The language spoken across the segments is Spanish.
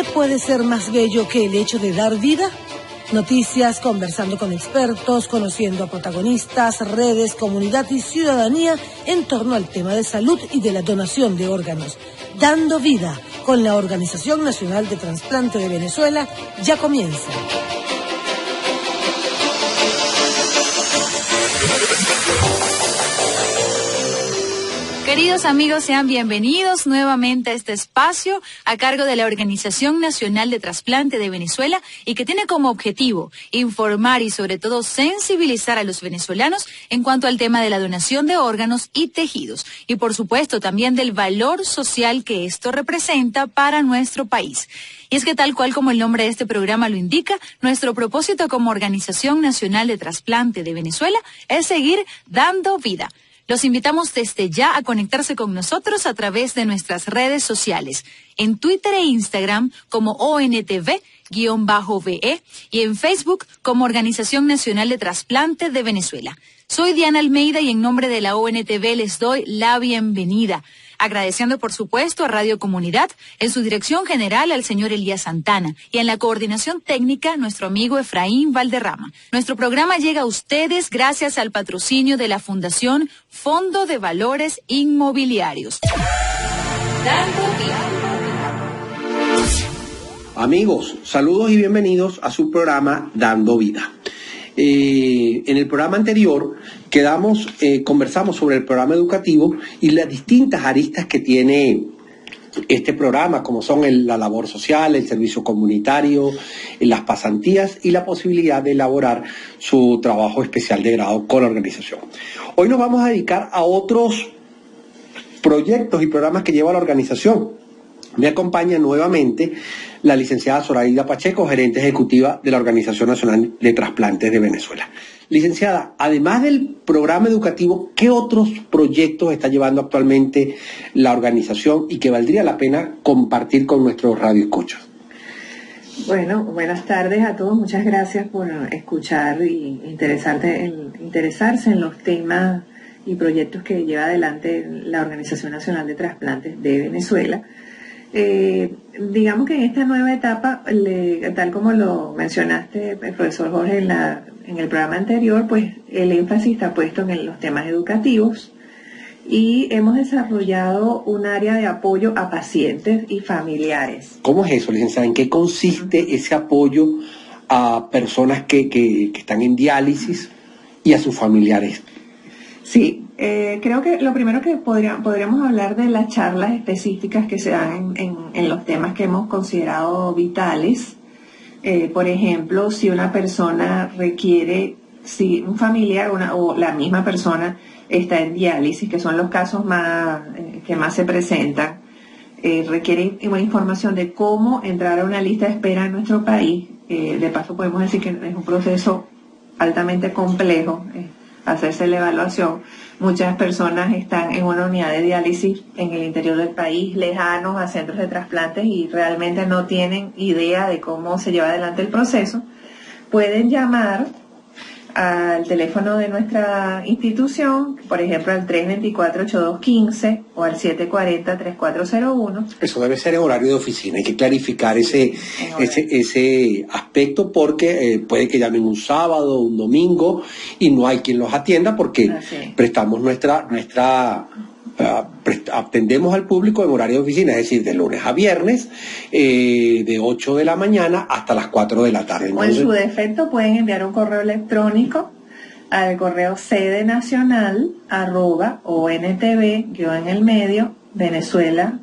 ¿qué puede ser más bello que el hecho de dar vida? Noticias, conversando con expertos, conociendo a protagonistas, redes, comunidad y ciudadanía en torno al tema de salud y de la donación de órganos. Dando vida con la Organización Nacional de Trasplante de Venezuela ya comienza. Queridos amigos, sean bienvenidos nuevamente a este espacio a cargo de la Organización Nacional de Trasplante de Venezuela y que tiene como objetivo informar y sobre todo sensibilizar a los venezolanos en cuanto al tema de la donación de órganos y tejidos y por supuesto también del valor social que esto representa para nuestro país. Y es que tal cual como el nombre de este programa lo indica, nuestro propósito como Organización Nacional de Trasplante de Venezuela es seguir dando vida. Los invitamos desde ya a conectarse con nosotros a través de nuestras redes sociales, en Twitter e Instagram como ONTV-VE y en Facebook como Organización Nacional de Trasplante de Venezuela. Soy Diana Almeida y en nombre de la ONTV les doy la bienvenida. Agradeciendo por supuesto a Radio Comunidad, en su dirección general al señor Elías Santana y en la coordinación técnica nuestro amigo Efraín Valderrama. Nuestro programa llega a ustedes gracias al patrocinio de la Fundación Fondo de Valores Inmobiliarios. Amigos, saludos y bienvenidos a su programa Dando Vida. En el programa anterior conversamos sobre el programa educativo y las distintas aristas que tiene este programa, como son la labor social, el servicio comunitario, las pasantías y la posibilidad de elaborar su trabajo especial de grado con la organización. Hoy nos vamos a dedicar a otros proyectos y programas que lleva la organización. Me acompaña nuevamente la licenciada Zoraida Pacheco, gerente ejecutiva de la Organización Nacional de Trasplantes de Venezuela. Licenciada, además del programa educativo, ¿qué otros proyectos está llevando actualmente la organización y que valdría la pena compartir con nuestros radioescuchas? Bueno, buenas tardes a todos. Muchas gracias por escuchar y interesarse en los temas y proyectos que lleva adelante la Organización Nacional de Trasplantes de Venezuela. Digamos que en esta nueva etapa, tal como lo mencionaste, el profesor Jorge, en el programa anterior, pues el énfasis está puesto en los temas educativos y hemos desarrollado un área de apoyo a pacientes y familiares. ¿Cómo es eso, licenciada? ¿En qué consiste ese apoyo a personas que están en diálisis y a sus familiares? Sí, creo que lo primero que podríamos hablar de las charlas específicas que se dan en los temas que hemos considerado vitales. Por ejemplo, si una persona requiere, si un familiar o la misma persona está en diálisis, que son los casos que más se presentan, requiere una información de cómo entrar a una lista de espera en nuestro país. De paso podemos decir que es un proceso altamente complejo, hacerse la evaluación. Muchas personas están en una unidad de diálisis en el interior del país, lejanos a centros de trasplantes y realmente no tienen idea de cómo se lleva adelante el proceso. Pueden llamar al teléfono de nuestra institución, por ejemplo al 324-8215 o al 740-3401. Eso debe ser en horario de oficina, hay que clarificar ese aspecto porque puede que llamen un sábado, un domingo y no hay quien los atienda porque prestamos atendemos al público en horario de oficina, es decir, de lunes a viernes, de 8 de la mañana hasta las 4 de la tarde. Entonces, o en su defecto pueden enviar un correo electrónico al correo sedenacional@ontv-venezuela.org.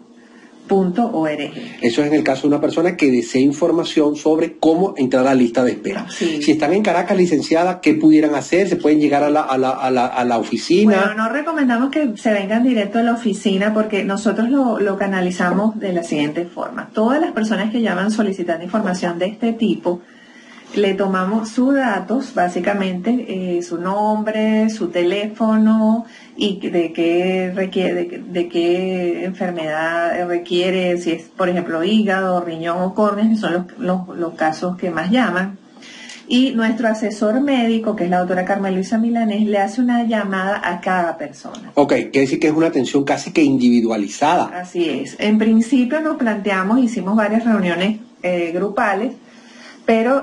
Eso es en el caso de una persona que desee información sobre cómo entrar a la lista de espera. Sí. Si están en Caracas, licenciada, ¿qué pudieran hacer? ¿Se pueden llegar a la oficina? Bueno, no recomendamos que se vengan directo a la oficina porque nosotros lo canalizamos de la siguiente forma. Todas las personas que llaman solicitando información de este tipo, le tomamos sus datos, básicamente, su nombre, su teléfono y de qué requiere, de qué enfermedad requiere, si es, por ejemplo, hígado, riñón o córneas, que son los casos que más llaman. Y nuestro asesor médico, que es la doctora Carmen Luisa Milanés, le hace una llamada a cada persona. Ok, quiere decir que es una atención casi que individualizada. Así es. En principio nos planteamos, hicimos varias reuniones grupales, pero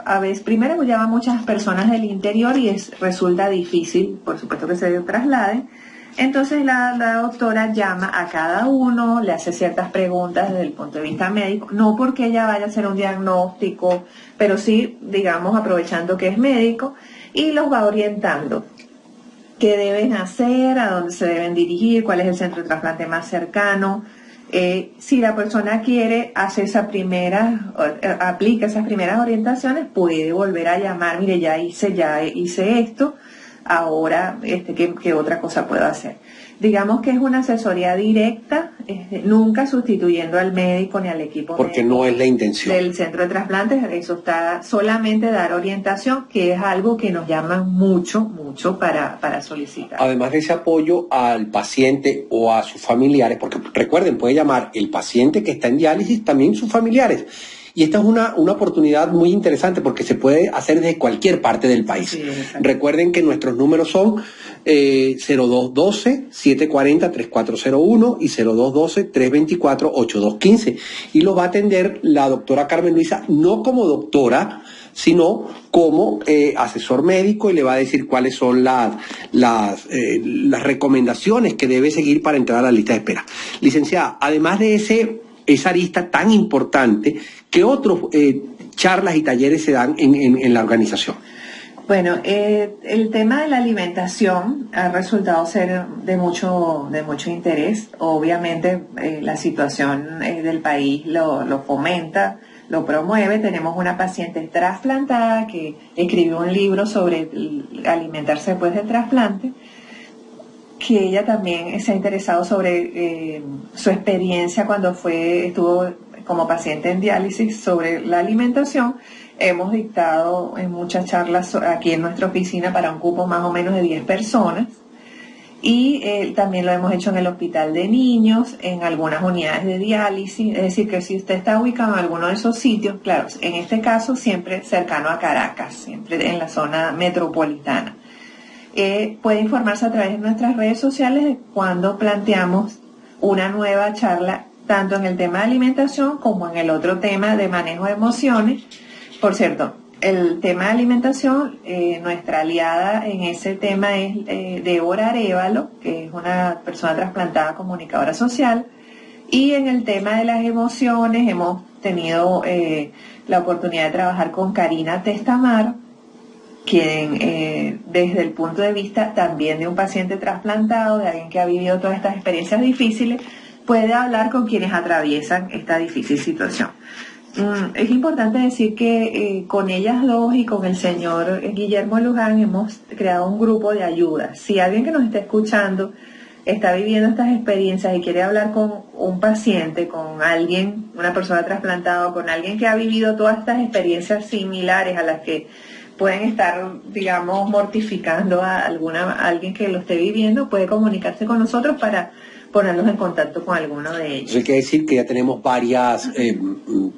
a veces primero llama a muchas personas del interior y resulta difícil, por supuesto, que se trasladen. Entonces la doctora llama a cada uno, le hace ciertas preguntas desde el punto de vista médico, no porque ella vaya a hacer un diagnóstico, pero sí, digamos, aprovechando que es médico, y los va orientando. ¿Qué deben hacer? ¿A dónde se deben dirigir? ¿Cuál es el centro de trasplante más cercano? Si la persona quiere hacer aplica esas primeras orientaciones, puede volver a llamar, mire, ya hice esto, ahora ¿qué otra cosa puedo hacer? Digamos que es una asesoría directa, nunca sustituyendo al médico ni al equipo porque no es la intención del centro de trasplantes. Eso está solamente dar orientación, que es algo que nos llaman mucho para solicitar. Además de ese apoyo al paciente o a sus familiares, porque recuerden, puede llamar el paciente que está en diálisis, también sus familiares. Y esta es una oportunidad muy interesante porque se puede hacer desde cualquier parte del país. Sí, recuerden que nuestros números son 0212-740-3401 y 0212-324-8215. Y lo va a atender la doctora Carmen Luisa, no como doctora, sino como asesor médico, y le va a decir cuáles son las recomendaciones que debe seguir para entrar a la lista de espera. Licenciada, además de esa arista tan importante, ¿qué otros charlas y talleres se dan en la organización? Bueno, el tema de la alimentación ha resultado ser de mucho interés. Obviamente la situación del país lo fomenta, lo promueve. Tenemos una paciente trasplantada que escribió un libro sobre alimentarse después del trasplante, que ella también se ha interesado sobre su experiencia cuando estuvo como paciente en diálisis sobre la alimentación. Hemos dictado en muchas charlas aquí en nuestra oficina para un cupo más o menos de 10 personas, y también lo hemos hecho en el hospital de niños, en algunas unidades de diálisis. Es decir, que si usted está ubicado en alguno de esos sitios, claro, en este caso siempre cercano a Caracas, siempre en la zona metropolitana. Puede informarse a través de nuestras redes sociales de cuando planteamos una nueva charla, tanto en el tema de alimentación como en el otro tema de manejo de emociones. Por cierto, el tema de alimentación, nuestra aliada en ese tema es Débora Arévalo, que es una persona trasplantada comunicadora social, y en el tema de las emociones hemos tenido la oportunidad de trabajar con Karina Testamar, quien desde el punto de vista también de un paciente trasplantado, de alguien que ha vivido todas estas experiencias difíciles, puede hablar con quienes atraviesan esta difícil situación. Es importante decir que con ellas dos y con el señor Guillermo Luján hemos creado un grupo de ayuda. Si alguien que nos está escuchando está viviendo estas experiencias y quiere hablar con un paciente, con alguien, una persona trasplantada, o con alguien que ha vivido todas estas experiencias similares a las que pueden estar, digamos, mortificando a alguien que lo esté viviendo, puede comunicarse con nosotros para ponernos en contacto con alguno de ellos. Eso hay que decir que ya tenemos varias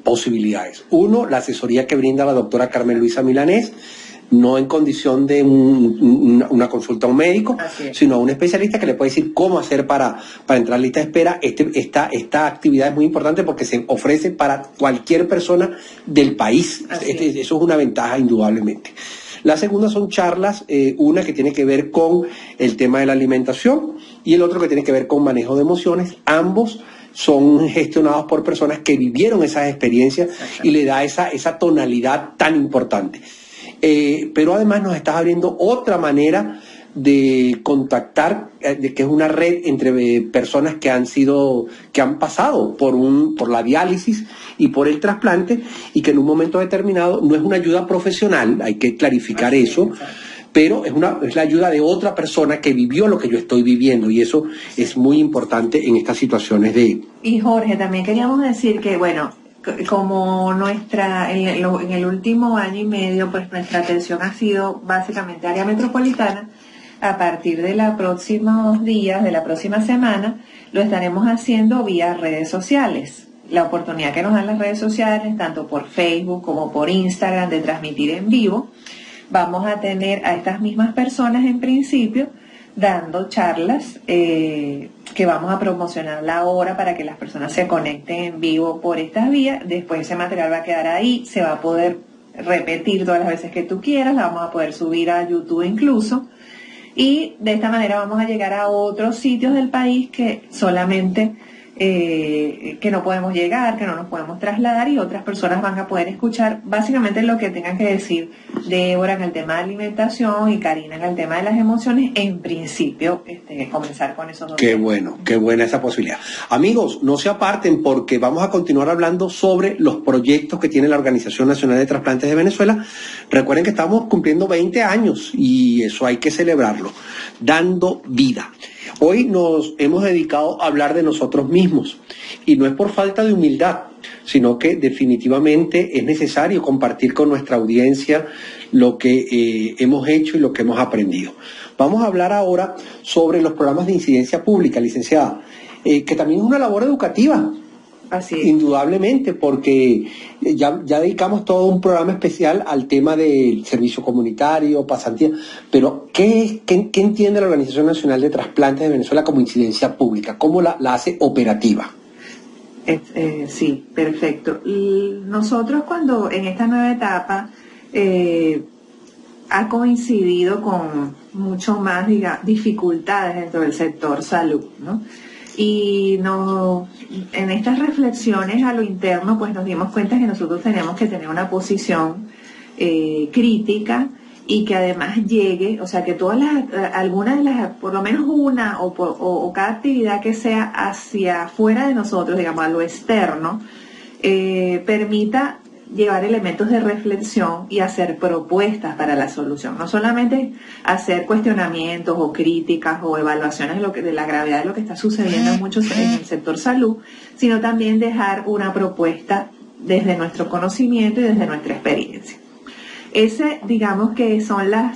posibilidades. Uno, la asesoría que brinda la doctora Carmen Luisa Milanés, no en condición de una consulta a un médico, sino a un especialista que le puede decir cómo hacer para entrar a lista de espera. Esta actividad es muy importante porque se ofrece para cualquier persona del país. Eso es una ventaja indudablemente. La segunda son charlas, una que tiene que ver con el tema de la alimentación y el otro que tiene que ver con manejo de emociones. Ambos son gestionados por personas que vivieron esas experiencias y le da esa tonalidad tan importante. Pero además nos estás abriendo otra manera de contactar, que es una red entre personas que han pasado por la diálisis y por el trasplante, y que en un momento determinado no es una ayuda profesional, hay que clarificar eso, pero es la ayuda de otra persona que vivió lo que yo estoy viviendo, y eso es muy importante en estas situaciones de... Y Jorge, también queríamos decir que, bueno, como en el último año y medio, pues nuestra atención ha sido básicamente área metropolitana. A partir de los próximos días, de la próxima semana, lo estaremos haciendo vía redes sociales. La oportunidad que nos dan las redes sociales, tanto por Facebook como por Instagram, de transmitir en vivo. Vamos a tener a estas mismas personas en principio dando charlas que vamos a promocionar la hora para que las personas se conecten en vivo por estas vías. Después ese material va a quedar ahí, se va a poder repetir todas las veces que tú quieras, la vamos a poder subir a YouTube incluso. Y de esta manera vamos a llegar a otros sitios del país que solamente que no podemos llegar, que no nos podemos trasladar, y otras personas van a poder escuchar básicamente lo que tengan que decir Débora en el tema de alimentación y Karina en el tema de las emociones. En principio, comenzar con esos dos Qué temas. bueno, qué buena esa posibilidad. Amigos, no se aparten porque vamos a continuar hablando sobre los proyectos que tiene la Organización Nacional de Trasplantes de Venezuela. Recuerden que estamos cumpliendo 20 años y eso hay que celebrarlo, dando vida. Hoy nos hemos dedicado a hablar de nosotros mismos y no es por falta de humildad, sino que definitivamente es necesario compartir con nuestra audiencia lo que hemos hecho y lo que hemos aprendido. Vamos a hablar ahora sobre los programas de incidencia pública, licenciada, que también es una labor educativa. Así es. Indudablemente, porque ya dedicamos todo un programa especial al tema del servicio comunitario, pasantía, pero ¿qué entiende la Organización Nacional de Trasplantes de Venezuela como incidencia pública? ¿Cómo la hace operativa? Sí, perfecto. Nosotros cuando en esta nueva etapa ha coincidido con mucho más dificultades dentro del sector salud, ¿no? Y en estas reflexiones a lo interno, pues nos dimos cuenta que nosotros tenemos que tener una posición crítica y que además llegue, o sea, que algunas de las, por lo menos una o cada actividad que sea hacia afuera de nosotros, digamos, a lo externo, permita llevar elementos de reflexión y hacer propuestas para la solución. No solamente hacer cuestionamientos o críticas o evaluaciones de la gravedad de lo que está sucediendo en el sector salud, sino también dejar una propuesta desde nuestro conocimiento y desde nuestra experiencia. Digamos que son la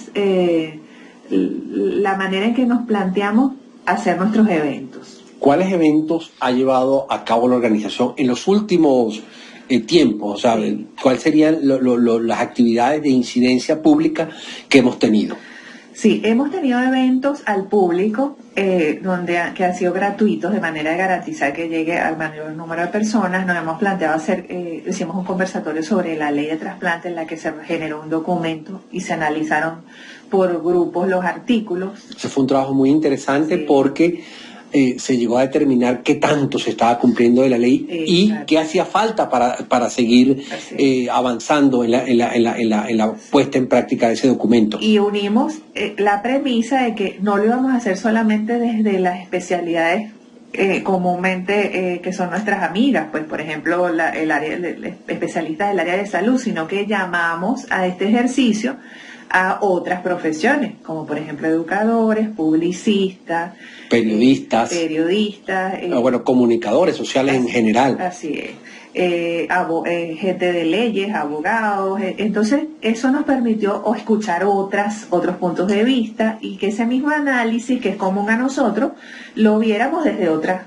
manera en que nos planteamos hacer nuestros eventos. ¿Cuáles eventos ha llevado a cabo la organización en los últimos tiempos? O sea, sí. ¿Cuáles serían las actividades de incidencia pública que hemos tenido? Sí, hemos tenido eventos al público que han sido gratuitos de manera de garantizar que llegue al mayor número de personas. Nos hemos planteado hicimos un conversatorio sobre la ley de trasplante en la que se generó un documento y se analizaron por grupos los artículos. Ese fue un trabajo muy interesante, sí. Porque se llegó a determinar qué tanto se estaba cumpliendo de la ley y qué hacía falta para seguir avanzando en la puesta en práctica de ese documento. Y unimos la premisa de que no lo íbamos a hacer solamente desde las especialidades comúnmente que son nuestras amigas, pues por ejemplo especialistas del área de salud, sino que llamamos a este ejercicio a otras profesiones, como por ejemplo educadores, publicistas, periodistas, comunicadores sociales en general. Así es. Gente de leyes, abogados. Entonces, eso nos permitió escuchar otros puntos de vista y que ese mismo análisis que es común a nosotros lo viéramos desde otras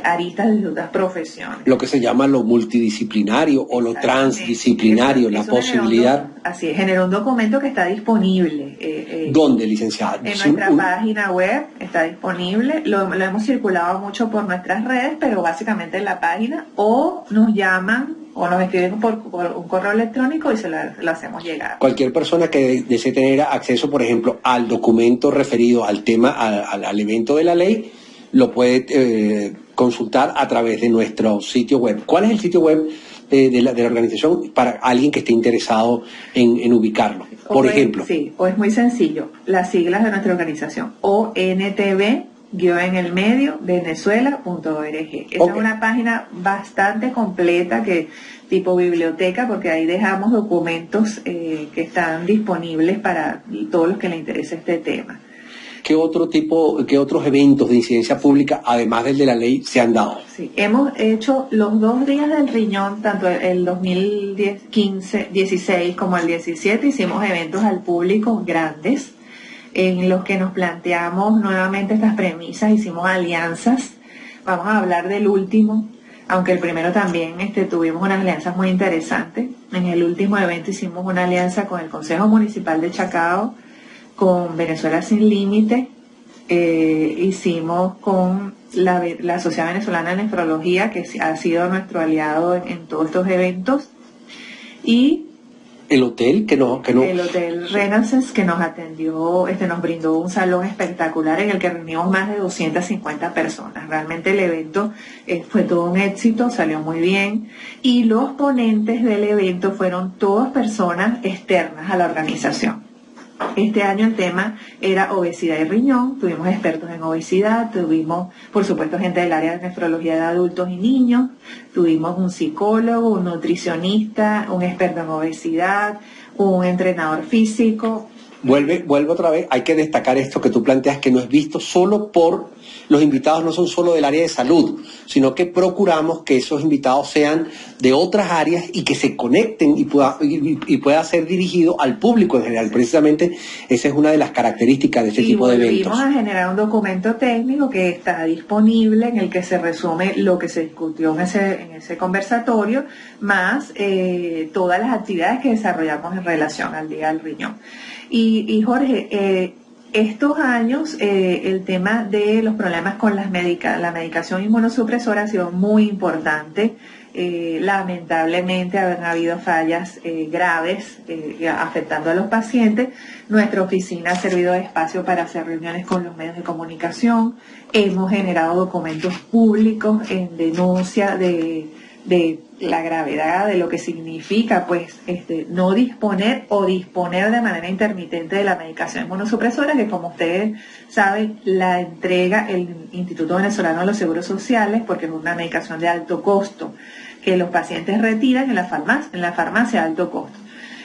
aristas, desde otras profesiones. Lo que se llama lo multidisciplinario o lo transdisciplinario, la posibilidad. Así es, generó un documento que está disponible. ¿Dónde, licenciada? En nuestra página web está disponible. Lo hemos circulado mucho por nuestras redes, pero básicamente en la página, o nos llaman o nos escriben por un correo electrónico y se lo hacemos llegar. Cualquier persona que desee tener acceso, por ejemplo, al documento referido al tema, al evento de la ley, lo puede consultar a través de nuestro sitio web. ¿Cuál es el sitio web de la organización para alguien que esté interesado en ubicarlo? Por ejemplo. Sí, o es muy sencillo. Las siglas de nuestra organización, ONTV-en-el-medio Venezuela.org. Esa es una página bastante completa, tipo biblioteca, porque ahí dejamos documentos que están disponibles para todos los que les interese este tema. ¿Qué otros eventos de incidencia pública, además del de la ley, se han dado? Sí, hemos hecho los 2 días del riñón, tanto el 2016 como el 17, hicimos eventos al público grandes, en los que nos planteamos nuevamente estas premisas, hicimos alianzas. Vamos a hablar del último, aunque el primero también tuvimos unas alianzas muy interesantes. En el último evento hicimos una alianza con el Consejo Municipal de Chacao, con Venezuela Sin Límite, hicimos con la Sociedad Venezolana de Nefrología, que ha sido nuestro aliado en todos estos eventos, y el hotel el Hotel Renaissance, que nos atendió, nos brindó un salón espectacular en el que reunimos más de 250 personas. Realmente el evento fue todo un éxito, salió muy bien, y los ponentes del evento fueron todas personas externas a la organización. Este año el tema era obesidad y riñón, tuvimos expertos en obesidad, tuvimos por supuesto gente del área de nefrología de adultos y niños, tuvimos un psicólogo, un nutricionista, un experto en obesidad, un entrenador físico. Vuelve otra vez, hay que destacar esto que tú planteas, que no es visto solo por, los invitados no son solo del área de salud, sino que procuramos que esos invitados sean de otras áreas y que se conecten y pueda ser dirigido al público en general. Precisamente esa es una de las características de este tipo de eventos. Y volvimos a generar un documento técnico que está disponible, en el que se resume lo que se discutió en ese conversatorio, más todas las actividades que desarrollamos en relación al Día del Riñón. Y Jorge, estos años el tema de los problemas con la medicación inmunosupresora ha sido muy importante. Lamentablemente han habido fallas graves afectando a los pacientes. Nuestra oficina ha servido de espacio para hacer reuniones con los medios de comunicación. Hemos generado documentos públicos en denuncia de la gravedad de lo que significa no disponer o disponer de manera intermitente de la medicación inmunosupresora, que como ustedes saben la entrega el Instituto Venezolano de los Seguros Sociales, porque es una medicación de alto costo que los pacientes retiran en la farmacia de alto costo.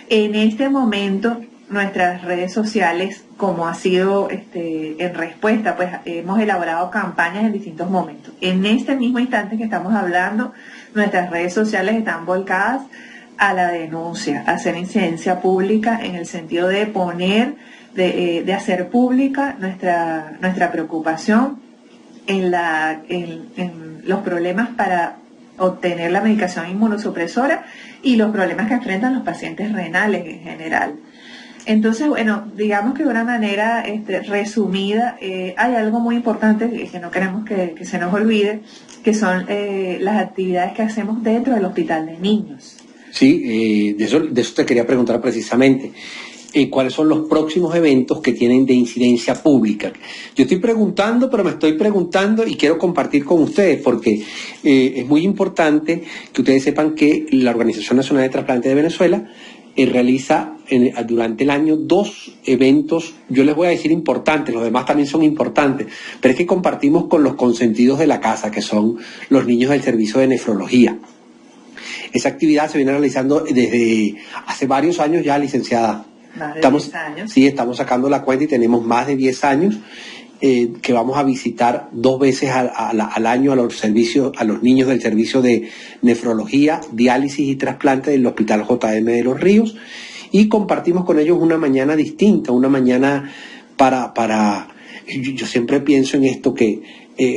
En este momento nuestras redes sociales, como ha sido en respuesta, pues hemos elaborado campañas en distintos momentos. En este mismo instante que estamos hablando, nuestras redes sociales están volcadas a la denuncia, a hacer incidencia pública en el sentido de de hacer pública nuestra preocupación en los problemas para obtener la medicación inmunosupresora y los problemas que enfrentan los pacientes renales en general. Entonces, bueno, digamos que de una manera resumida, hay algo muy importante que no queremos que se nos olvide, que son las actividades que hacemos dentro del Hospital de Niños. Sí, de eso te quería preguntar precisamente. ¿Cuáles son los próximos eventos que tienen de incidencia pública? Yo estoy preguntando, pero me estoy preguntando y quiero compartir con ustedes, porque es muy importante que ustedes sepan que la Organización Nacional de Trasplante de Venezuela realiza durante el año 2 eventos, yo les voy a decir importantes, los demás también son importantes, pero es que compartimos con los consentidos de la casa, que son los niños del servicio de nefrología. Esa actividad se viene realizando desde hace varios años ya, licenciada. Más de 10 años. Sí, estamos sacando la cuenta y tenemos más de 10 años que vamos a visitar 2 veces al año a los niños del servicio de nefrología, diálisis y trasplante del Hospital JM de Los Ríos, y compartimos con ellos una mañana distinta, una mañana yo siempre pienso en esto, que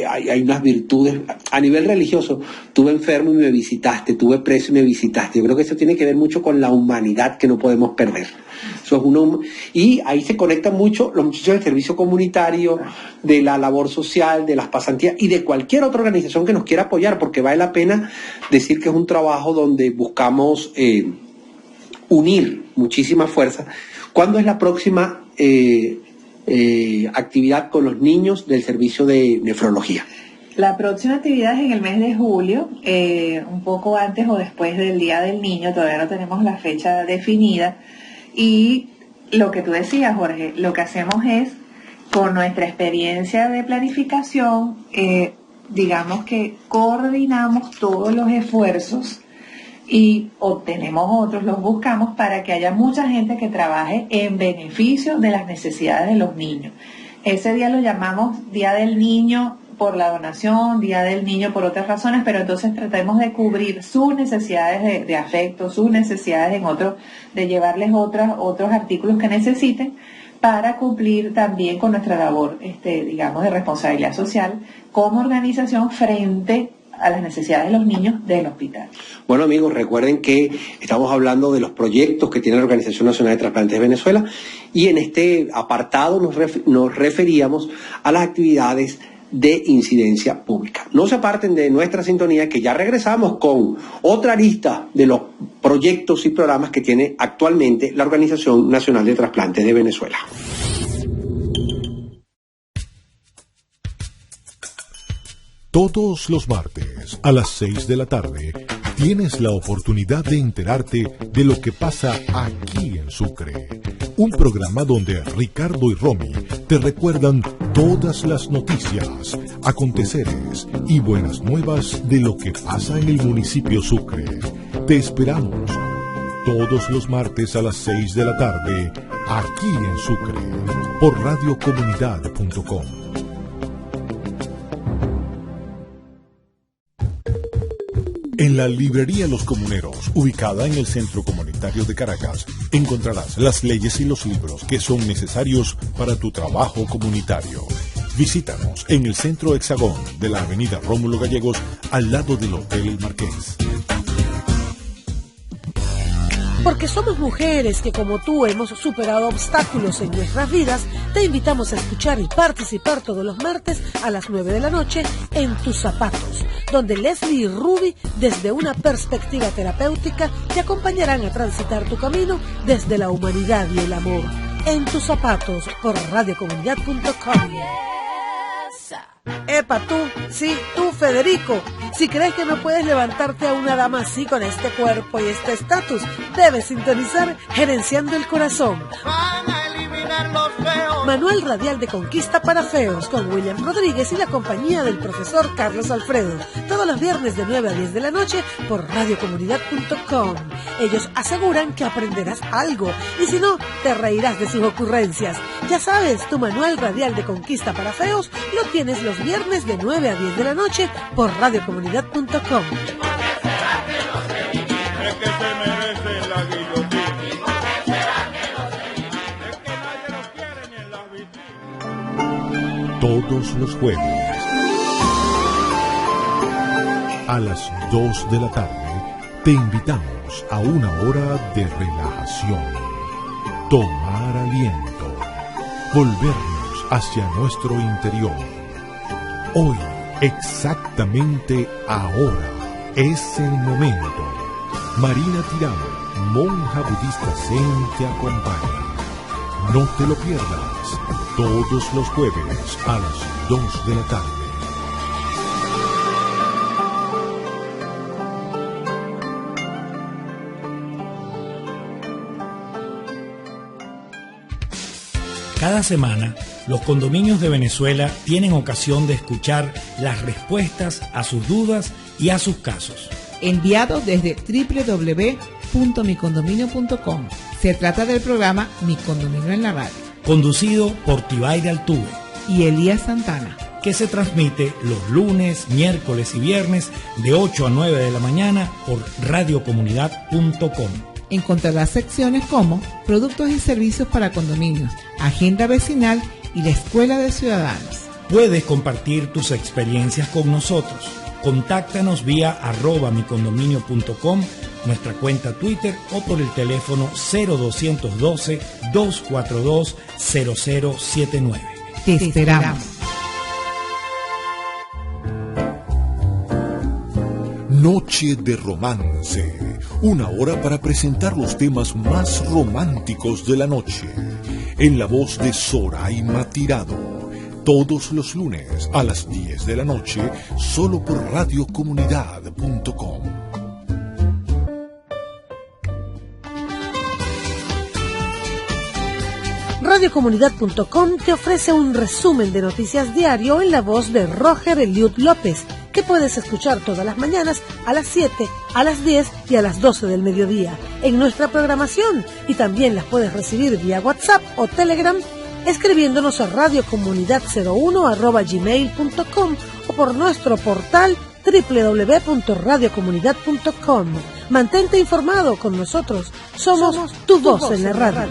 hay unas virtudes a nivel religioso. Tuve enfermo y me visitaste, tuve preso y me visitaste. Yo creo que eso tiene que ver mucho con la humanidad que no podemos perder. Y ahí se conectan mucho los muchachos del servicio comunitario, de la labor social, de las pasantías y de cualquier otra organización que nos quiera apoyar, porque vale la pena decir que es un trabajo donde buscamos unir muchísimas fuerzas. ¿Cuándo es la próxima actividad con los niños del servicio de nefrología? La próxima actividad es en el mes de julio, un poco antes o después del Día del Niño, todavía no tenemos la fecha definida. Y lo que tú decías, Jorge, lo que hacemos es, con nuestra experiencia de planificación, digamos que coordinamos todos los esfuerzos y obtenemos otros, los buscamos para que haya mucha gente que trabaje en beneficio de las necesidades de los niños. Ese día lo llamamos Día del Niño por la donación, Día del Niño por otras razones, pero entonces tratemos de cubrir sus necesidades de afecto, sus necesidades de llevarles otros artículos que necesiten, para cumplir también con nuestra labor, digamos, de responsabilidad social como organización frente a las necesidades de los niños del hospital. Bueno, amigos, recuerden que estamos hablando de los proyectos que tiene la Organización Nacional de Trasplantes de Venezuela y en este apartado nos referíamos a las actividades de incidencia pública. No se aparten de nuestra sintonía, que ya regresamos con otra lista de los proyectos y programas que tiene actualmente la Organización Nacional de Trasplantes de Venezuela. Todos los martes a las 6 de la tarde tienes la oportunidad de enterarte de lo que pasa aquí en Sucre. Un programa donde Ricardo y Romy te recuerdan todas las noticias, aconteceres y buenas nuevas de lo que pasa en el municipio Sucre. Te esperamos todos los martes a las 6 de la tarde aquí en Sucre por radiocomunidad.com. En la librería Los Comuneros, ubicada en el Centro Comunitario de Caracas, encontrarás las leyes y los libros que son necesarios para tu trabajo comunitario. Visítanos en el Centro Hexagón de la Avenida Rómulo Gallegos, al lado del Hotel El Marqués. Porque somos mujeres que, como tú, hemos superado obstáculos en nuestras vidas, te invitamos a escuchar y participar todos los martes a las 9 de la noche en Tus Zapatos, donde Leslie y Ruby, desde una perspectiva terapéutica, te acompañarán a transitar tu camino desde la humanidad y el amor. En Tus Zapatos, por radiocomunidad.com. Epa, tú, sí, tú, Federico. Si crees que no puedes levantarte a una dama así con este cuerpo y este estatus, debes sintonizar Gerenciando el Corazón. Manual radial de conquista para feos con William Rodríguez y la compañía del profesor Carlos Alfredo. Todos los viernes de 9 a 10 de la noche por radiocomunidad.com. Ellos aseguran que aprenderás algo y si no, te reirás de sus ocurrencias. Ya sabes, tu manual radial de conquista para feos lo tienes los viernes de 9 a 10 de la noche por radiocomunidad.com. Todos los jueves a las 2 de la tarde te invitamos a una hora de relajación, tomar aliento, volvernos hacia nuestro interior. Hoy, exactamente ahora, es el momento. Marina Tirano, monja budista zen, te acompaña. No te lo pierdas. Todos los jueves a las 2 de la tarde. Cada semana, los condominios de Venezuela tienen ocasión de escuchar las respuestas a sus dudas y a sus casos. Enviados desde www.micondominio.com. Se trata del programa Mi Condominio en la Radio, conducido por Tibaire Altuve y Elías Santana, que se transmite los lunes, miércoles y viernes de 8 a 9 de la mañana por radiocomunidad.com. Encontrarás secciones como Productos y Servicios para Condominios, Agenda Vecinal y la Escuela de Ciudadanos. Puedes compartir tus experiencias con nosotros. Contáctanos vía @micondominio.com, nuestra cuenta Twitter o por el teléfono 0212-242-0079. Te esperamos. Noche de Romance, una hora para presentar los temas más románticos de la noche, en la voz de Soraima Tirado. Todos los lunes a las 10 de la noche, solo por radiocomunidad.com. Radiocomunidad.com te ofrece un resumen de noticias diario en la voz de Roger Eliud López, que puedes escuchar todas las mañanas a las 7, a las 10 y a las 12 del mediodía en nuestra programación, y también las puedes recibir vía WhatsApp o Telegram escribiéndonos a radiocomunidad01@gmail.com o por nuestro portal www.radiocomunidad.com. Mantente informado con nosotros. Somos tu voz en la radio.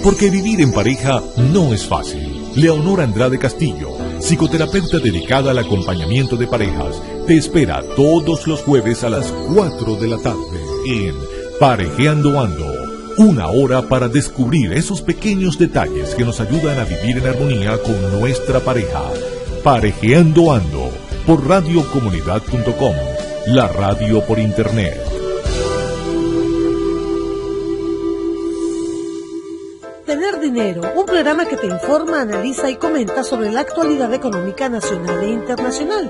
Porque vivir en pareja no es fácil. Leonor Andrade Castillo, psicoterapeuta dedicada al acompañamiento de parejas, te espera todos los jueves a las 4 de la tarde en Parejeando Ando. Una hora para descubrir esos pequeños detalles que nos ayudan a vivir en armonía con nuestra pareja. Parejeando Ando por radiocomunidad.com, la radio por internet. Tener Dinero, un programa que te informa, analiza y comenta sobre la actualidad económica nacional e internacional,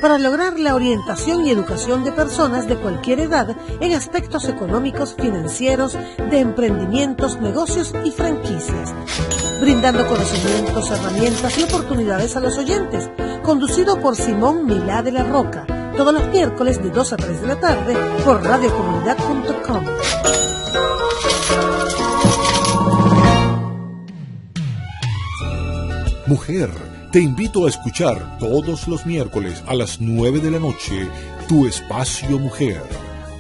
para lograr la orientación y educación de personas de cualquier edad en aspectos económicos, financieros, de emprendimientos, negocios y franquicias, brindando conocimientos, herramientas y oportunidades a los oyentes, conducido por Simón Milá de la Roca, todos los miércoles de 2 a 3 de la tarde por radiocomunidad.com. Mujer, te invito a escuchar todos los miércoles a las 9 de la noche Tu Espacio Mujer,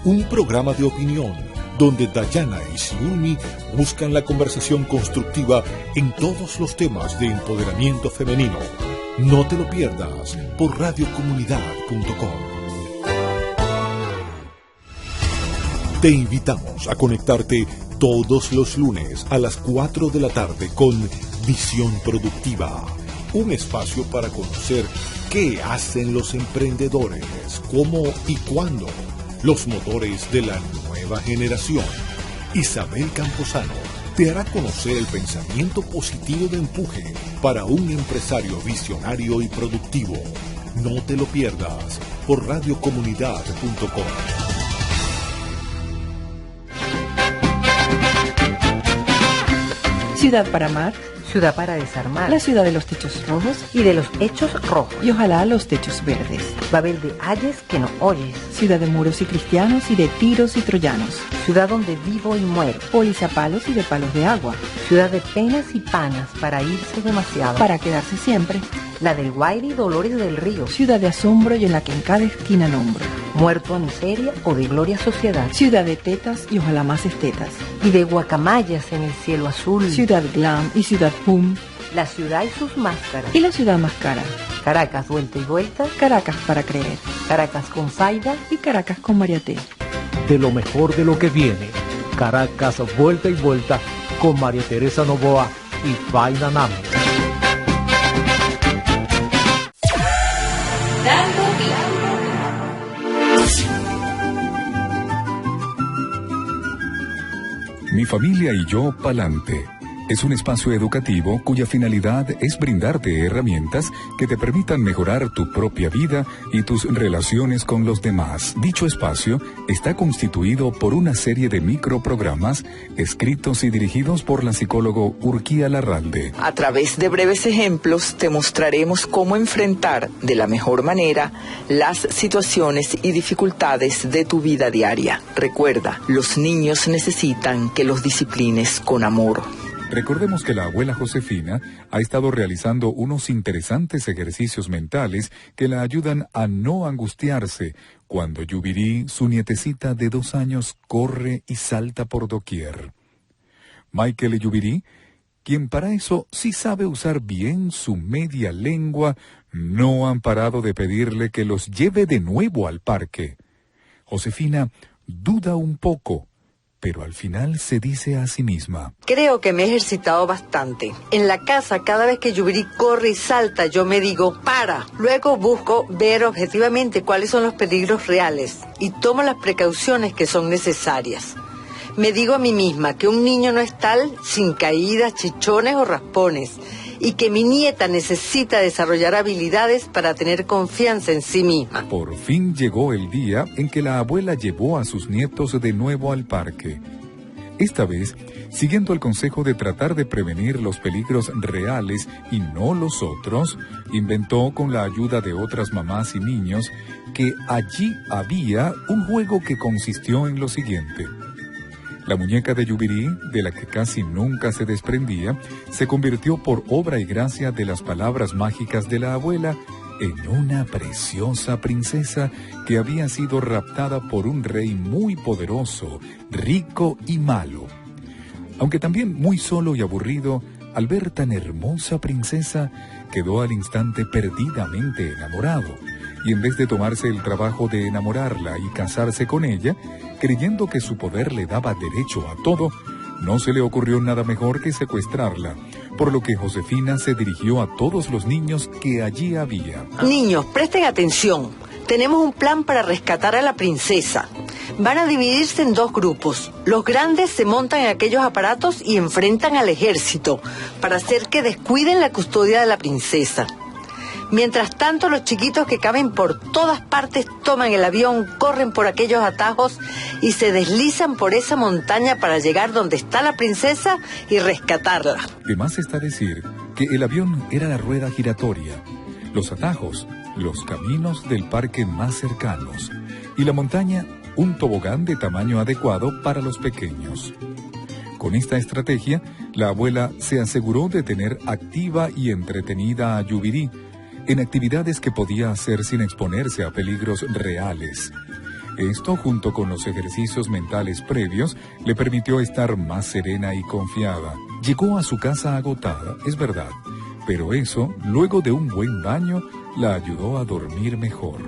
un programa de opinión donde Dayana y Siulmi buscan la conversación constructiva en todos los temas de empoderamiento femenino. No te lo pierdas por radiocomunidad.com. Te invitamos a conectarte todos los lunes a las 4 de la tarde con Visión Productiva, un espacio para conocer qué hacen los emprendedores, cómo y cuándo, los motores de la nueva generación. Isabel Camposano te hará conocer el pensamiento positivo de empuje para un empresario visionario y productivo. No te lo pierdas por radiocomunidad.com. Ciudad para amar, ciudad para desarmar, la ciudad de los techos rojos y de los hechos rojos, y ojalá los techos verdes. Babel de ayes que no oyes, ciudad de muros y cristianos y de tiros y troyanos, ciudad donde vivo y muero, polizapalos y de palos de agua, ciudad de penas y panas para irse demasiado, para quedarse siempre, la del Guaire y Dolores del Río, ciudad de asombro y en la que en cada esquina nombro, muerto a miseria o de gloria sociedad, ciudad de tetas y ojalá más estetas, y de guacamayas en el cielo azul, ciudad glam y ciudad boom, la ciudad y sus máscaras, y la ciudad más cara, Caracas vuelta y vuelta, Caracas para creer, Caracas con Faida y Caracas con Mariaté. De lo mejor de lo que viene, Caracas vuelta y vuelta con María Teresa Novoa y Faida Name. Mi familia y yo pa'lante. Es un espacio educativo cuya finalidad es brindarte herramientas que te permitan mejorar tu propia vida y tus relaciones con los demás. Dicho espacio está constituido por una serie de microprogramas escritos y dirigidos por la psicólogo Urquía Larralde. A través de breves ejemplos te mostraremos cómo enfrentar de la mejor manera las situaciones y dificultades de tu vida diaria. Recuerda, los niños necesitan que los disciplines con amor. Recordemos que la abuela Josefina ha estado realizando unos interesantes ejercicios mentales que la ayudan a no angustiarse cuando Yubirí, su nietecita de 2 años, corre y salta por doquier. Michael Yubirí, quien para eso sí sabe usar bien su media lengua, no han parado de pedirle que los lleve de nuevo al parque. Josefina duda un poco, pero al final se dice a sí misma: creo que me he ejercitado bastante. En la casa, cada vez que Yubirí corre y salta, yo me digo, para. Luego busco ver objetivamente cuáles son los peligros reales y tomo las precauciones que son necesarias. Me digo a mí misma que un niño no es tal sin caídas, chichones o raspones, y que mi nieta necesita desarrollar habilidades para tener confianza en sí misma. Por fin llegó el día en que la abuela llevó a sus nietos de nuevo al parque. Esta vez, siguiendo el consejo de tratar de prevenir los peligros reales y no los otros, inventó con la ayuda de otras mamás y niños que allí había un juego que consistió en lo siguiente. La muñeca de Yubirí, de la que casi nunca se desprendía, se convirtió por obra y gracia de las palabras mágicas de la abuela en una preciosa princesa que había sido raptada por un rey muy poderoso, rico y malo. Aunque también muy solo y aburrido, al ver tan hermosa princesa, quedó al instante perdidamente enamorado, y en vez de tomarse el trabajo de enamorarla y casarse con ella, creyendo que su poder le daba derecho a todo, no se le ocurrió nada mejor que secuestrarla, por lo que Josefina se dirigió a todos los niños que allí había. Niños, presten atención. Tenemos un plan para rescatar a la princesa. Van a dividirse en 2 grupos. Los grandes se montan en aquellos aparatos y enfrentan al ejército para hacer que descuiden la custodia de la princesa. Mientras tanto, los chiquitos que caben por todas partes toman el avión, corren por aquellos atajos y se deslizan por esa montaña para llegar donde está la princesa y rescatarla. De más está decir que el avión era la rueda giratoria, los atajos, los caminos del parque más cercanos, y la montaña, un tobogán de tamaño adecuado para los pequeños. Con esta estrategia, la abuela se aseguró de tener activa y entretenida a Yubiri en actividades que podía hacer sin exponerse a peligros reales. Esto, junto con los ejercicios mentales previos, le permitió estar más serena y confiada. Llegó a su casa agotada, es verdad, pero eso, luego de un buen baño, la ayudó a dormir mejor.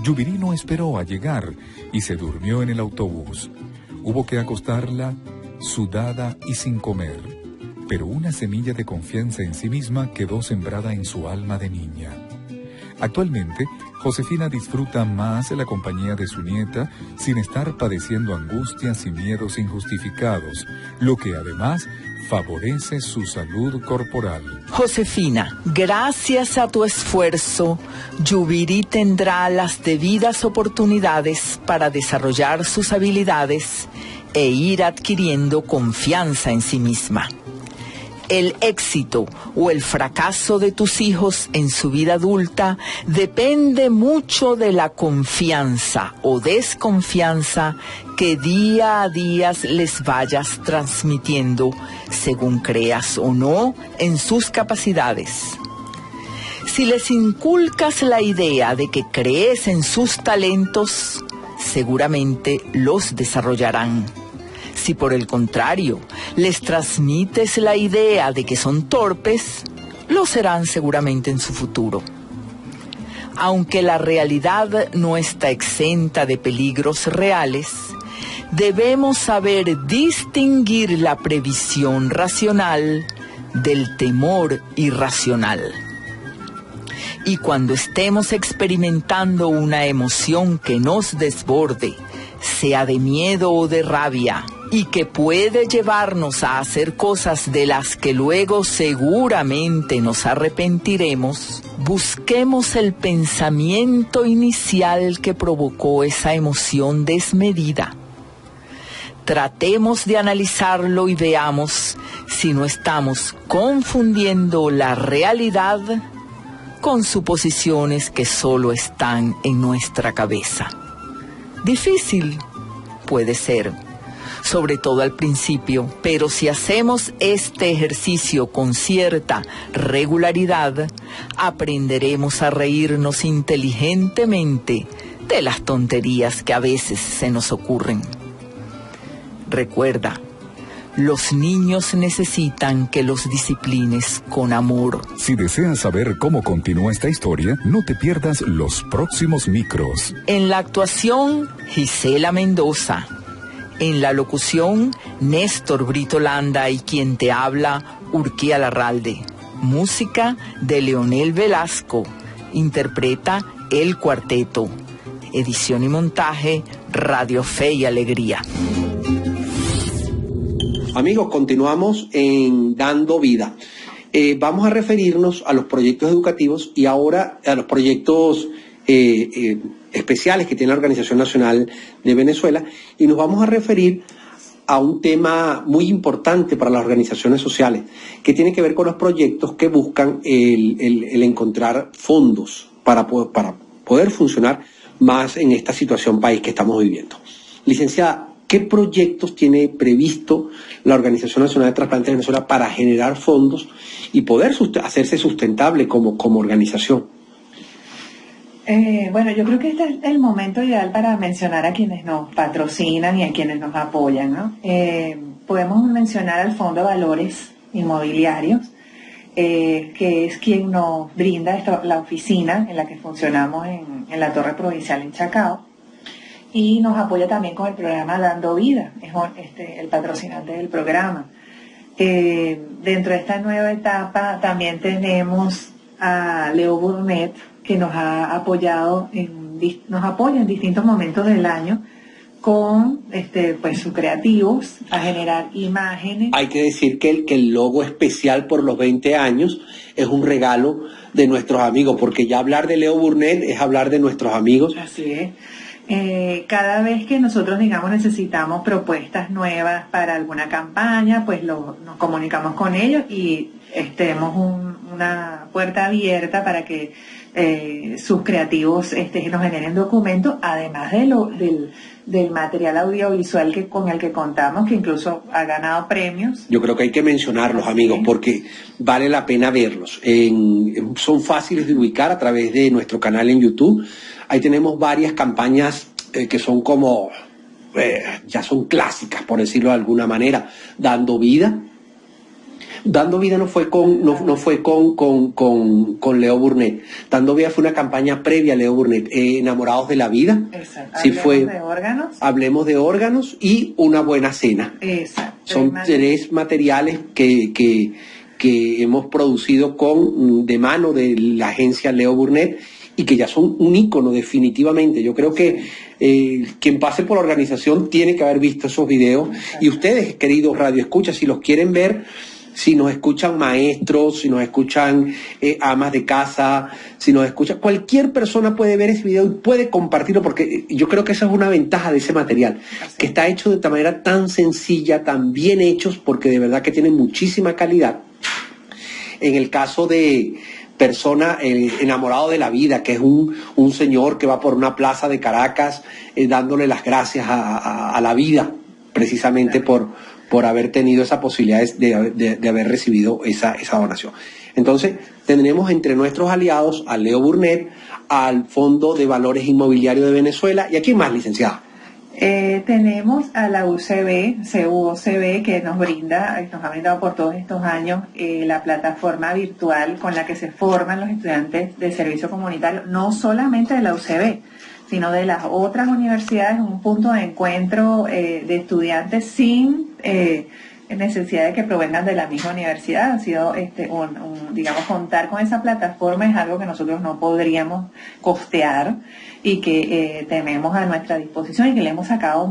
Yubiri no esperó a llegar y se durmió en el autobús. Hubo que acostarla, sudada y sin comer, pero una semilla de confianza en sí misma quedó sembrada en su alma de niña. Actualmente, Josefina disfruta más la compañía de su nieta sin estar padeciendo angustias y miedos injustificados, lo que además favorece su salud corporal. Josefina, gracias a tu esfuerzo, Yubiri tendrá las debidas oportunidades para desarrollar sus habilidades e ir adquiriendo confianza en sí misma. El éxito o el fracaso de tus hijos en su vida adulta depende mucho de la confianza o desconfianza que día a día les vayas transmitiendo, según creas o no en sus capacidades. Si les inculcas la idea de que crees en sus talentos, seguramente los desarrollarán. Si por el contrario les transmites la idea de que son torpes, lo serán seguramente en su futuro. Aunque la realidad no está exenta de peligros reales, debemos saber distinguir la previsión racional del temor irracional. Y cuando estemos experimentando una emoción que nos desborde, sea de miedo o de rabia, y que puede llevarnos a hacer cosas de las que luego seguramente nos arrepentiremos, busquemos el pensamiento inicial que provocó esa emoción desmedida. Tratemos de analizarlo y veamos si no estamos confundiendo la realidad con suposiciones que solo están en nuestra cabeza. Difícil puede ser, sobre todo al principio, pero si hacemos este ejercicio con cierta regularidad, aprenderemos a reírnos inteligentemente de las tonterías que a veces se nos ocurren. Recuerda, los niños necesitan que los disciplines con amor. Si deseas saber cómo continúa esta historia, no te pierdas los próximos micros. En la actuación, Gisela Mendoza. En la locución, Néstor Brito Landa y quien te habla, Urquía Larralde. Música de Leonel Velasco. Interpreta El Cuarteto. Edición y montaje, Radio Fe y Alegría. Amigos, continuamos en Dando Vida. Vamos a referirnos a los proyectos educativos y ahora a los proyectos especiales que tiene la Organización Nacional de Venezuela, y nos vamos a referir a un tema muy importante para las organizaciones sociales, que tiene que ver con los proyectos que buscan el encontrar fondos para poder funcionar más en esta situación país que estamos viviendo. Licenciada, ¿qué proyectos tiene previsto la Organización Nacional de Trasplantes de Venezuela para generar fondos y poder hacerse sustentable como organización? Bueno, yo creo que este es el momento ideal para mencionar a quienes nos patrocinan y a quienes nos apoyan, ¿no? Podemos mencionar al Fondo de Valores Inmobiliarios, que es quien nos brinda la oficina en la que funcionamos en la Torre Provincial en Chacao, y nos apoya también con el programa Dando Vida, es el patrocinante del programa. Dentro de esta nueva etapa también tenemos a Leo Burnett, que nos ha apoyado nos apoya en distintos momentos del año con pues sus creativos a generar imágenes. Hay que decir que el logo especial por los 20 años es un regalo de nuestros amigos, porque ya hablar de Leo Burnett es hablar de nuestros amigos. Así es. Cada vez que nosotros, digamos, necesitamos propuestas nuevas para alguna campaña, pues nos comunicamos con ellos y tenemos una puerta abierta para que sus creativos nos generen documentos, además del material audiovisual con el que contamos, que incluso ha ganado premios. Yo creo que hay que mencionarlos, amigos, porque vale la pena verlos. Son fáciles de ubicar a través de nuestro canal en YouTube. Ahí tenemos varias campañas que son como, ya son clásicas, por decirlo de alguna manera. Dando Vida. Dando Vida no fue con Leo Burnett. Dando Vida fue una campaña previa a Leo Burnett. Enamorados de la Vida. Exacto. Sí, Hablemos de órganos y Una Buena Cena. Exacto. Son tres materiales que hemos producido de mano de la agencia Leo Burnett y que ya son un ícono definitivamente. Yo creo que quien pase por la organización tiene que haber visto esos videos. Y ustedes, queridos radioescuchas, si los quieren ver, si nos escuchan maestros, si nos escuchan amas de casa, si nos escuchan, cualquier persona puede ver ese video y puede compartirlo, porque yo creo que esa es una ventaja de ese material, que está hecho de esta manera tan sencilla, tan bien hechos, porque de verdad que tiene muchísima calidad. En el caso de persona enamorado de la vida, que es un señor que va por una plaza de Caracas dándole las gracias a la vida, precisamente por haber tenido esa posibilidad de haber recibido esa donación. Entonces, tendremos entre nuestros aliados a Leo Burnett, al Fondo de Valores Inmobiliarios de Venezuela, ¿y a quién más, licenciada? Tenemos a la CUOCB, que nos ha brindado por todos estos años la plataforma virtual con la que se forman los estudiantes de servicio comunitario, no solamente de la UCB, sino de las otras universidades, un punto de encuentro de estudiantes sin necesidad de que provengan de la misma universidad. Ha sido digamos, contar con esa plataforma es algo que nosotros no podríamos costear y que tenemos a nuestra disposición y que le hemos sacado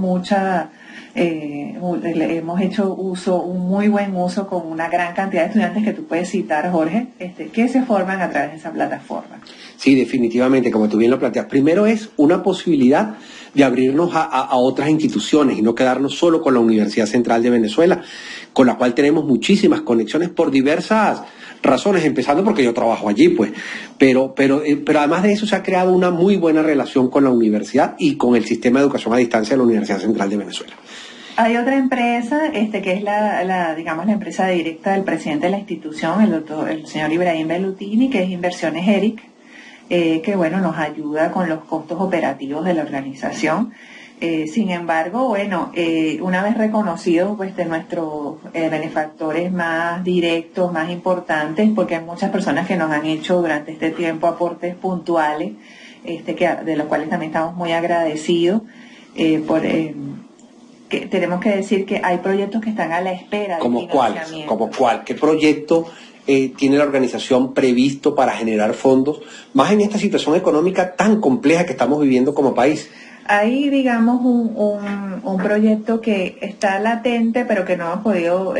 le hemos hecho un muy buen uso con una gran cantidad de estudiantes que tú puedes citar, Jorge, que se forman a través de esa plataforma. Sí, definitivamente, como tú bien lo planteas. Primero es una posibilidad de abrirnos a otras instituciones y no quedarnos solo con la Universidad Central de Venezuela, con la cual tenemos muchísimas conexiones por diversas razones, empezando porque yo trabajo allí, pues. Pero además de eso se ha creado una muy buena relación con la universidad y con el sistema de educación a distancia de la Universidad Central de Venezuela. Hay otra empresa, que es la empresa directa del presidente de la institución, el señor Ibrahim Bellutini, que es Inversiones ERIC, que nos ayuda con los costos operativos de la organización. Sin embargo, una vez reconocido de nuestros benefactores más directos, más importantes, porque hay muchas personas que nos han hecho durante este tiempo aportes puntuales, de los cuales también estamos muy agradecidos. Que tenemos que decir que hay proyectos que están a la espera de financiamiento. ¿Como cuál? ¿Qué proyecto tiene la organización previsto para generar fondos, más en esta situación económica tan compleja que estamos viviendo como país? Hay, digamos, un proyecto que está latente, pero que no hemos podido,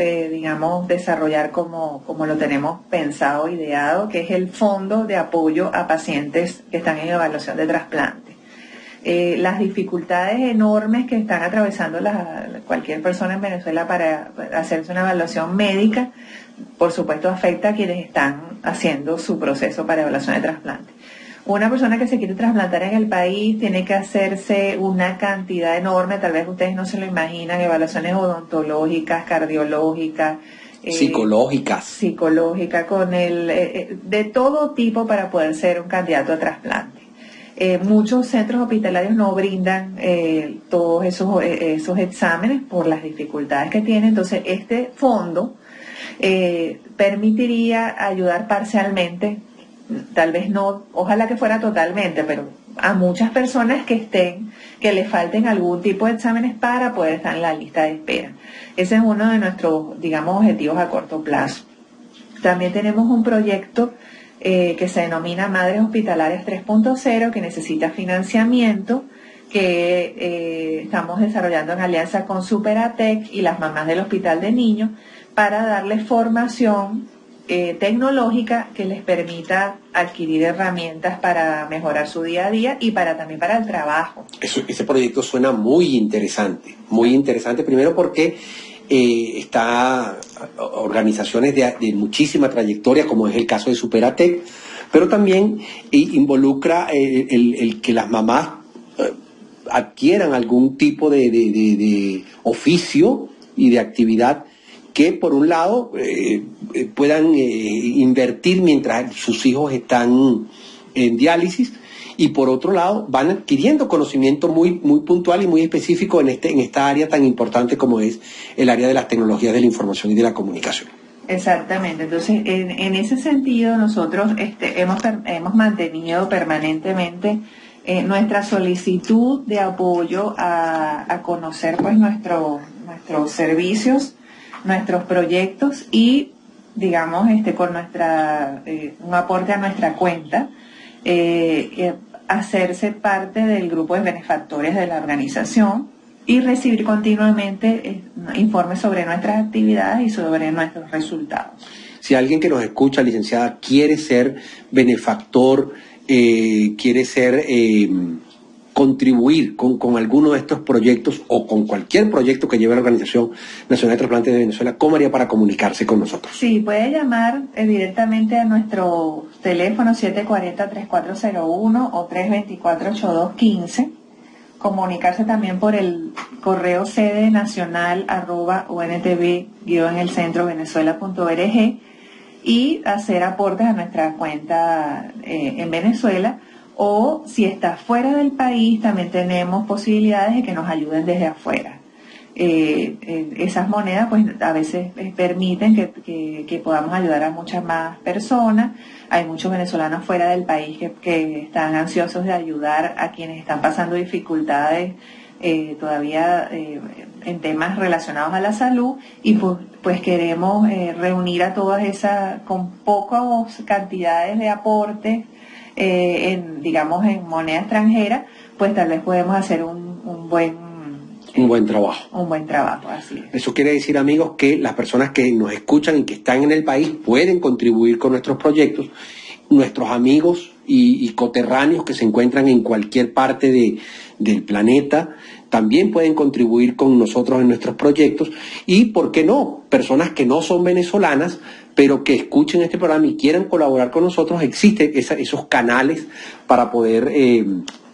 desarrollar como lo tenemos pensado, ideado, que es el Fondo de Apoyo a Pacientes que están en evaluación de trasplante. Las dificultades enormes que están atravesando cualquier persona en Venezuela para hacerse una evaluación médica, por supuesto afecta a quienes están haciendo su proceso para evaluación de trasplante. Una persona que se quiere trasplantar en el país tiene que hacerse una cantidad enorme, tal vez ustedes no se lo imaginan, evaluaciones odontológicas, cardiológicas, psicológicas, de todo tipo para poder ser un candidato a trasplante. Muchos centros hospitalarios no brindan todos esos exámenes por las dificultades que tienen. Entonces, este fondo permitiría ayudar parcialmente, tal vez no, ojalá que fuera totalmente, pero a muchas personas que les falten algún tipo de exámenes para poder estar en la lista de espera. Ese es uno de nuestros, digamos, objetivos a corto plazo. También tenemos un proyecto que se denomina Madres Hospitalarias 3.0, que necesita financiamiento, que estamos desarrollando en alianza con Superatec y las mamás del Hospital de Niños para darles formación tecnológica que les permita adquirir herramientas para mejorar su día a día y también para el trabajo. Ese proyecto suena muy interesante primero porque está organizaciones de muchísima trayectoria, como es el caso de Superatec, pero también involucra el que las mamás adquieran algún tipo de oficio y de actividad que por un lado puedan invertir mientras sus hijos están en diálisis, y por otro lado van adquiriendo conocimiento muy puntual y muy específico en esta área tan importante como es el área de las tecnologías de la información y de la comunicación. Exactamente. Entonces, en ese sentido nosotros hemos mantenido permanentemente nuestra solicitud de apoyo a conocer pues nuestros servicios, nuestros proyectos y, digamos, con un aporte a nuestra cuenta, hacerse parte del grupo de benefactores de la organización y recibir continuamente informes sobre nuestras actividades y sobre nuestros resultados. Si alguien que nos escucha, licenciada, quiere ser benefactor, quiere ser contribuir con alguno de estos proyectos o con cualquier proyecto que lleve la Organización Nacional de Trasplantes de Venezuela, ¿cómo haría para comunicarse con nosotros? Sí, puede llamar directamente a nuestro teléfono 740-3401 o 324-8215, comunicarse también por el correo sedenacional@untv-venezuela.org y hacer aportes a nuestra cuenta en Venezuela. O si está fuera del país, también tenemos posibilidades de que nos ayuden desde afuera. Esas monedas pues a veces permiten que podamos ayudar a muchas más personas. Hay muchos venezolanos fuera del país que están ansiosos de ayudar a quienes están pasando dificultades todavía en temas relacionados a la salud, y pues queremos reunir a todas esas con pocas cantidades de aportes en moneda extranjera, pues tal vez podemos hacer un buen trabajo. Un buen trabajo, así es. Eso quiere decir, amigos, que las personas que nos escuchan y que están en el país pueden contribuir con nuestros proyectos. Nuestros amigos y coterráneos que se encuentran en cualquier parte del planeta también pueden contribuir con nosotros en nuestros proyectos. Y, ¿por qué no? Personas que no son venezolanas, pero que escuchen este programa y quieran colaborar con nosotros, existen esos canales para poder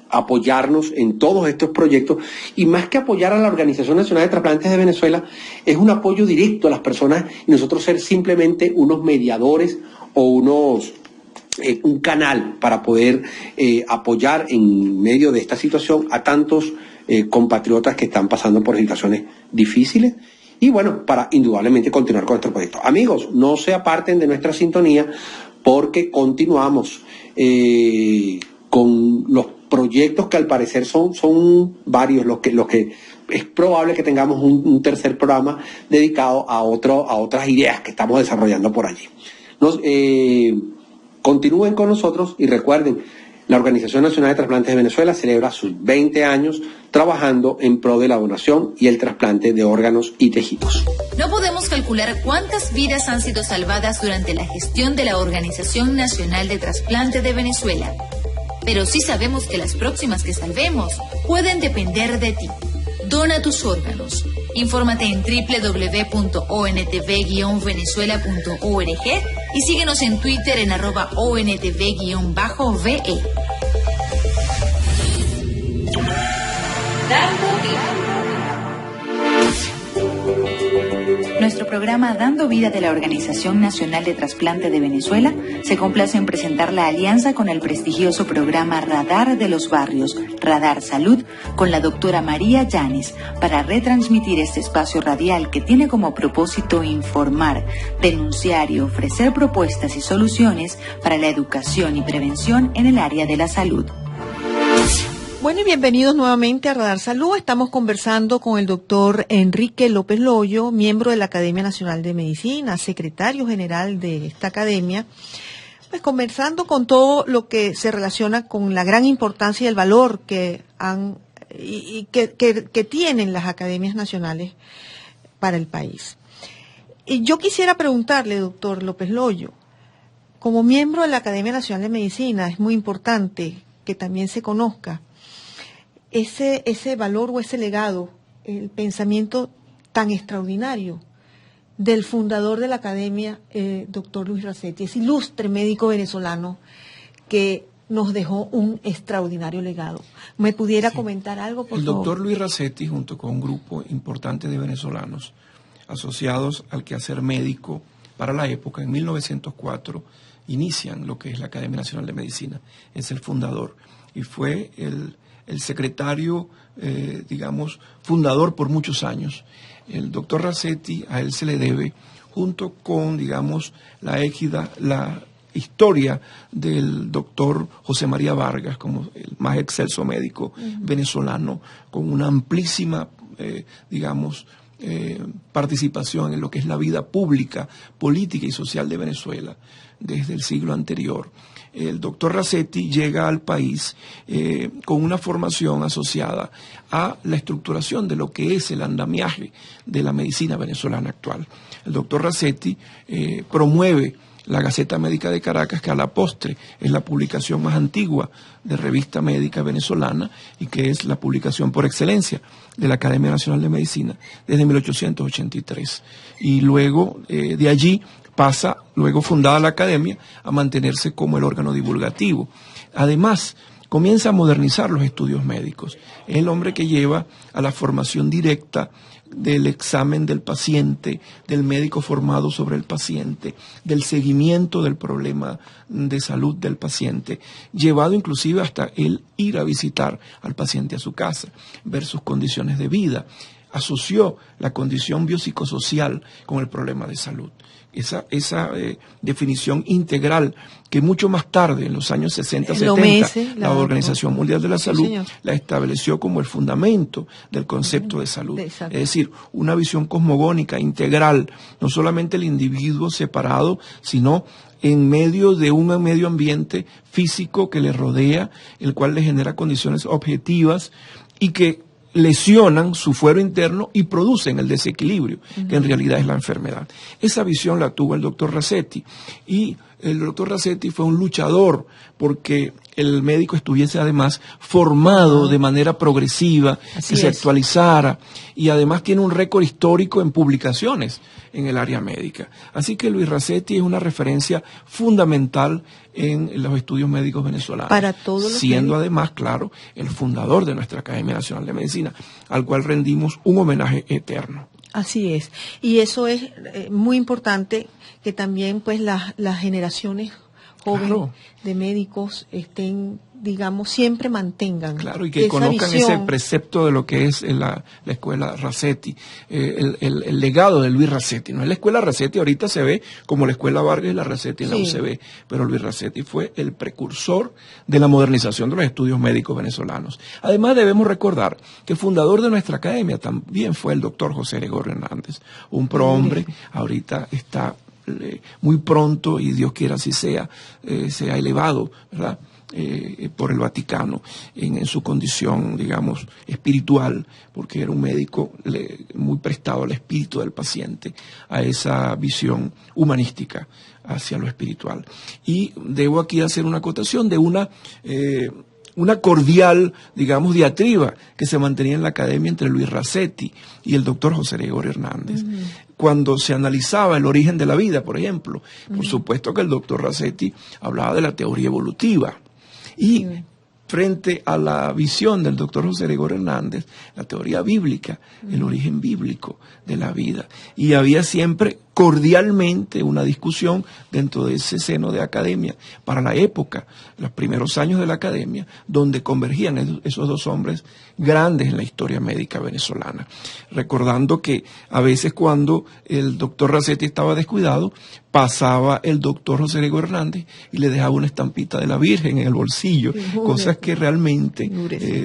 apoyarnos en todos estos proyectos. Y más que apoyar a la Organización Nacional de Trasplantes de Venezuela, es un apoyo directo a las personas y nosotros ser simplemente unos mediadores o un canal para poder apoyar en medio de esta situación a tantos compatriotas que están pasando por situaciones difíciles. Y bueno, para indudablemente continuar con nuestro proyecto. Amigos, no se aparten de nuestra sintonía porque continuamos con los proyectos que al parecer son varios los que es probable que tengamos un tercer programa dedicado a otras ideas que estamos desarrollando por allí. Continúen con nosotros y recuerden, la Organización Nacional de Trasplantes de Venezuela celebra sus 20 años trabajando en pro de la donación y el trasplante de órganos y tejidos. No podemos calcular cuántas vidas han sido salvadas durante la gestión de la Organización Nacional de Trasplante de Venezuela, pero sí sabemos que las próximas que salvemos pueden depender de ti. Dona tus órganos. Infórmate en www.ontv-venezuela.org y síguenos en Twitter en @ontv-ve. Nuestro programa Dando Vida de la Organización Nacional de Trasplante de Venezuela se complace en presentar la alianza con el prestigioso programa Radar de los Barrios, Radar Salud, con la doctora María Llanes, para retransmitir este espacio radial que tiene como propósito informar, denunciar y ofrecer propuestas y soluciones para la educación y prevención en el área de la salud. Bueno, y bienvenidos nuevamente a Radar Salud. Estamos conversando con el doctor Enrique López Loyo, miembro de la Academia Nacional de Medicina, secretario general de esta academia, pues conversando con todo lo que se relaciona con la gran importancia y el valor que que tienen las academias nacionales para el país. Y yo quisiera preguntarle, doctor López Loyo, como miembro de la Academia Nacional de Medicina, es muy importante que también se conozca ese valor o ese legado, el pensamiento tan extraordinario del fundador de la academia, doctor Luis Racetti, ese ilustre médico venezolano que nos dejó un extraordinario legado. ¿Me pudiera comentar algo, por favor? El doctor Luis Racetti, junto con un grupo importante de venezolanos asociados al quehacer médico para la época, en 1904, inician lo que es la Academia Nacional de Medicina. Es el fundador y fue el secretario, fundador por muchos años. El doctor Racetti, a él se le debe, junto con, la égida, la historia del doctor José María Vargas, como el más excelso médico venezolano, con una amplísima, participación en lo que es la vida pública, política y social de Venezuela desde el siglo anterior. El doctor Racetti llega al país con una formación asociada a la estructuración de lo que es el andamiaje de la medicina venezolana actual. El doctor Racetti promueve la Gaceta Médica de Caracas, que a la postre es la publicación más antigua de revista médica venezolana y que es la publicación por excelencia de la Academia Nacional de Medicina desde 1883. Y luego de allí pasa, luego fundada la Academia, a mantenerse como el órgano divulgativo. Además, comienza a modernizar los estudios médicos. Es el hombre que lleva a la formación directa del examen del paciente, del médico formado sobre el paciente, del seguimiento del problema de salud del paciente, llevado inclusive hasta el ir a visitar al paciente a su casa, ver sus condiciones de vida. Asoció la condición biopsicosocial con el problema de salud. Esa definición integral que mucho más tarde, en los años 60-70, la Organización Mundial de la Salud la estableció como el fundamento del concepto de salud. Es decir, una visión cosmogónica, integral, no solamente el individuo separado, sino en medio de un medio ambiente físico que le rodea, el cual le genera condiciones objetivas y que lesionan su fuero interno y producen el desequilibrio, que en realidad es la enfermedad. Esa visión la tuvo el doctor Racetti, y el doctor Racetti fue un luchador porque el médico estuviese además formado de manera progresiva, que se actualizara, y además tiene un récord histórico en publicaciones en el área médica. Así que Luis Racetti es una referencia fundamental en los estudios médicos venezolanos, para todos los siendo además, claro, el fundador de nuestra Academia Nacional de Medicina, al cual rendimos un homenaje eterno. Así es, y eso es muy importante, que también pues las generaciones jóvenes de médicos estén, siempre mantengan. Claro, y que conozcan ese precepto de lo que es la escuela Racetti, el legado de Luis Racetti. No es la escuela Racetti, ahorita se ve como la escuela Vargas y la Racetti en la UCB, pero Luis Racetti fue el precursor de la modernización de los estudios médicos venezolanos. Además, debemos recordar que el fundador de nuestra academia también fue el doctor José Gregorio Hernández, un prohombre. Ahorita está muy pronto, y Dios quiera así sea elevado, ¿verdad?, por el Vaticano en su condición, espiritual, porque era un médico muy prestado al espíritu del paciente, a esa visión humanística hacia lo espiritual. Y debo aquí hacer una acotación de una cordial, diatriba que se mantenía en la academia entre Luis Racetti y el doctor José Gregorio Hernández. Cuando se analizaba el origen de la vida, por ejemplo, por supuesto que el doctor Racetti hablaba de la teoría evolutiva. Y frente a la visión del doctor José Gregorio Hernández, la teoría bíblica, el origen bíblico de la vida. Y había siempre cordialmente una discusión dentro de ese seno de academia, para la época, los primeros años de la academia, donde convergían esos dos hombres grandes en la historia médica venezolana. Recordando que a veces cuando el doctor Racetti estaba descuidado, pasaba el doctor José Gregorio Hernández y le dejaba una estampita de la Virgen en el bolsillo, cosas que realmente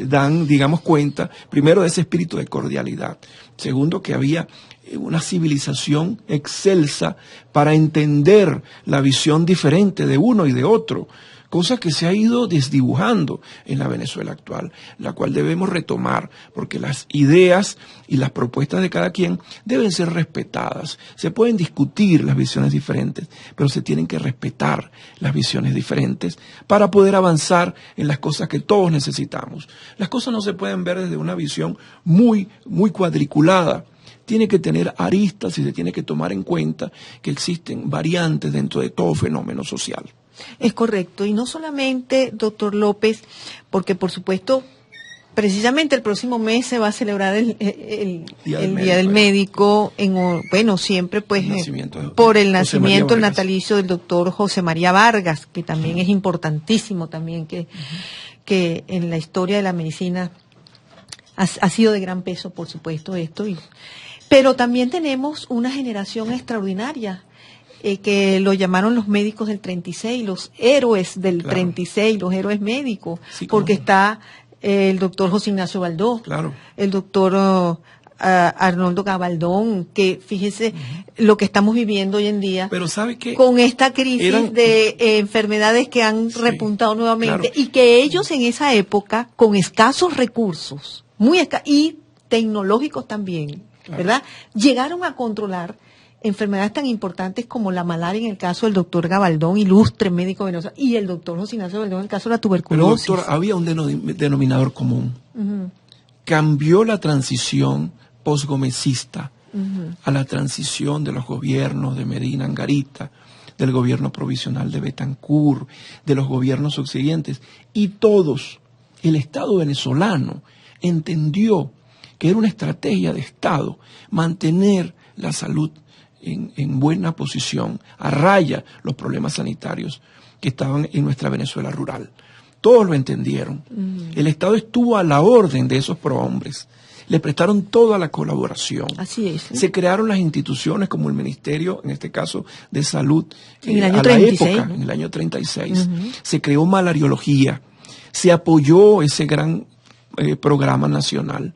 dan, digamos, cuenta, primero, de ese espíritu de cordialidad. Segundo, que había una civilización excelsa para entender la visión diferente de uno y de otro, cosa que se ha ido desdibujando en la Venezuela actual, la cual debemos retomar, porque las ideas y las propuestas de cada quien deben ser respetadas. Se pueden discutir las visiones diferentes, pero se tienen que respetar las visiones diferentes para poder avanzar en las cosas que todos necesitamos. Las cosas no se pueden ver desde una visión muy cuadriculada. Tiene que tener aristas y se tiene que tomar en cuenta que existen variantes dentro de todo fenómeno social. Es correcto, y no solamente, doctor López, porque por supuesto, precisamente el próximo mes se va a celebrar el Día del Médico, siempre pues por el nacimiento, el natalicio del doctor José María Vargas, que también es importantísimo también, que en la historia de la medicina ha sido de gran peso, por supuesto, esto. Pero también tenemos una generación extraordinaria, que lo llamaron los médicos del 36, los héroes del 36, los héroes médicos, porque está el doctor José Ignacio Baldó, el doctor Arnoldo Gabaldón, que fíjese lo que estamos viviendo hoy en día, pero ¿sabe qué? Con esta crisis de enfermedades que han repuntado nuevamente, y que ellos en esa época, con escasos recursos, y tecnológicos también, ¿verdad?, llegaron a controlar enfermedades tan importantes como la malaria en el caso del doctor Gabaldón, ilustre médico venezolano, y el doctor José Ignacio Gabaldón en el caso de la tuberculosis. Pero doctor, había un denominador común. Cambió la transición posgomecista a la transición de los gobiernos de Medina Angarita, del gobierno provisional de Betancur, de los gobiernos subsiguientes, y todos, el Estado venezolano entendió que era una estrategia de Estado mantener la salud en buena posición, a raya los problemas sanitarios que estaban en nuestra Venezuela rural. Todos lo entendieron. El Estado estuvo a la orden de esos prohombres. Le prestaron toda la colaboración. Así es. Se crearon las instituciones como el Ministerio, en este caso, de Salud, en el año a 36. la época, en el año 36. Se creó malariología. Se apoyó ese gran programa nacional.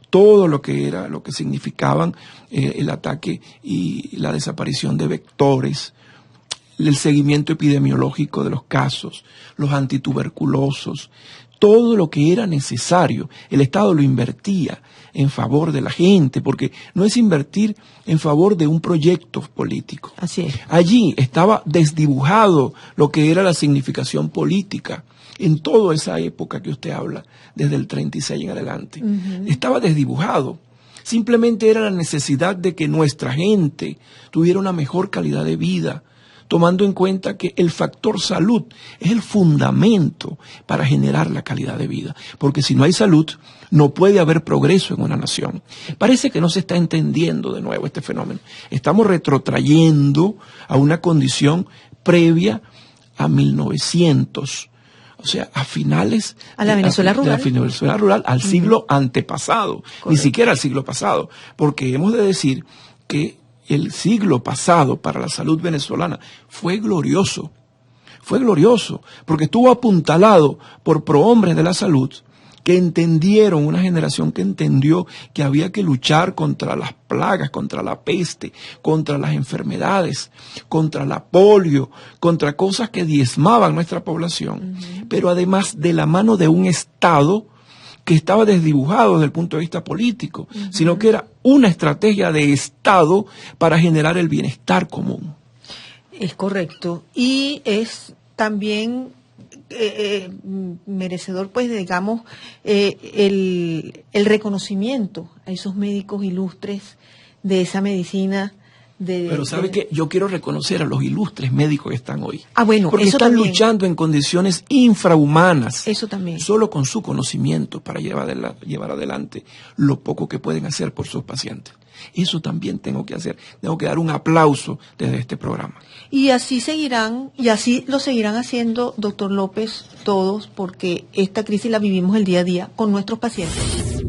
Todo lo que significaban el ataque y la desaparición de vectores, el seguimiento epidemiológico de los casos, los antituberculosos, todo lo que era necesario, el Estado lo invertía en favor de la gente, porque no es invertir en favor de un proyecto político. Así es. Allí estaba desdibujado lo que era la significación política. En toda esa época que usted habla, desde el 36 en adelante, estaba desdibujado. Simplemente era la necesidad de que nuestra gente tuviera una mejor calidad de vida, tomando en cuenta que el factor salud es el fundamento para generar la calidad de vida. Porque si no hay salud, no puede haber progreso en una nación. Parece que no se está entendiendo de nuevo este fenómeno. Estamos retrotrayendo a una condición previa a 1900. O sea, a finales a la Venezuela rural. De la Venezuela rural, al siglo antepasado, ni siquiera al siglo pasado, porque hemos de decir que el siglo pasado para la salud venezolana fue glorioso, porque estuvo apuntalado por prohombres de la salud que entendieron, una generación que entendió que había que luchar contra las plagas, contra la peste, contra las enfermedades, contra la polio, contra cosas que diezmaban nuestra población, pero además de la mano de un Estado que estaba desdibujado desde el punto de vista político, sino que era una estrategia de Estado para generar el bienestar común. Es correcto. Y es también merecedor, pues, digamos, el reconocimiento a esos médicos ilustres de esa medicina Pero sabe que yo quiero reconocer a los ilustres médicos que están hoy. Bueno, porque eso están también. luchando en condiciones infrahumanas. Eso también. Solo con su conocimiento para llevar adelante lo poco que pueden hacer por sus pacientes. Eso también tengo que hacer. Tengo que dar un aplauso desde este programa. Y así seguirán, y así lo seguirán haciendo, doctor López, todos, porque esta crisis la vivimos el día a día con nuestros pacientes.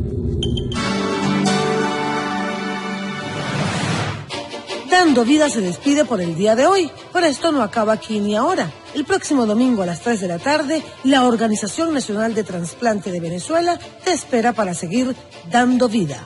Dando Vida se despide por el día de hoy, pero esto no acaba aquí ni ahora. El próximo domingo a las 3 de la tarde, la Organización Nacional de Trasplante de Venezuela te espera para seguir dando vida.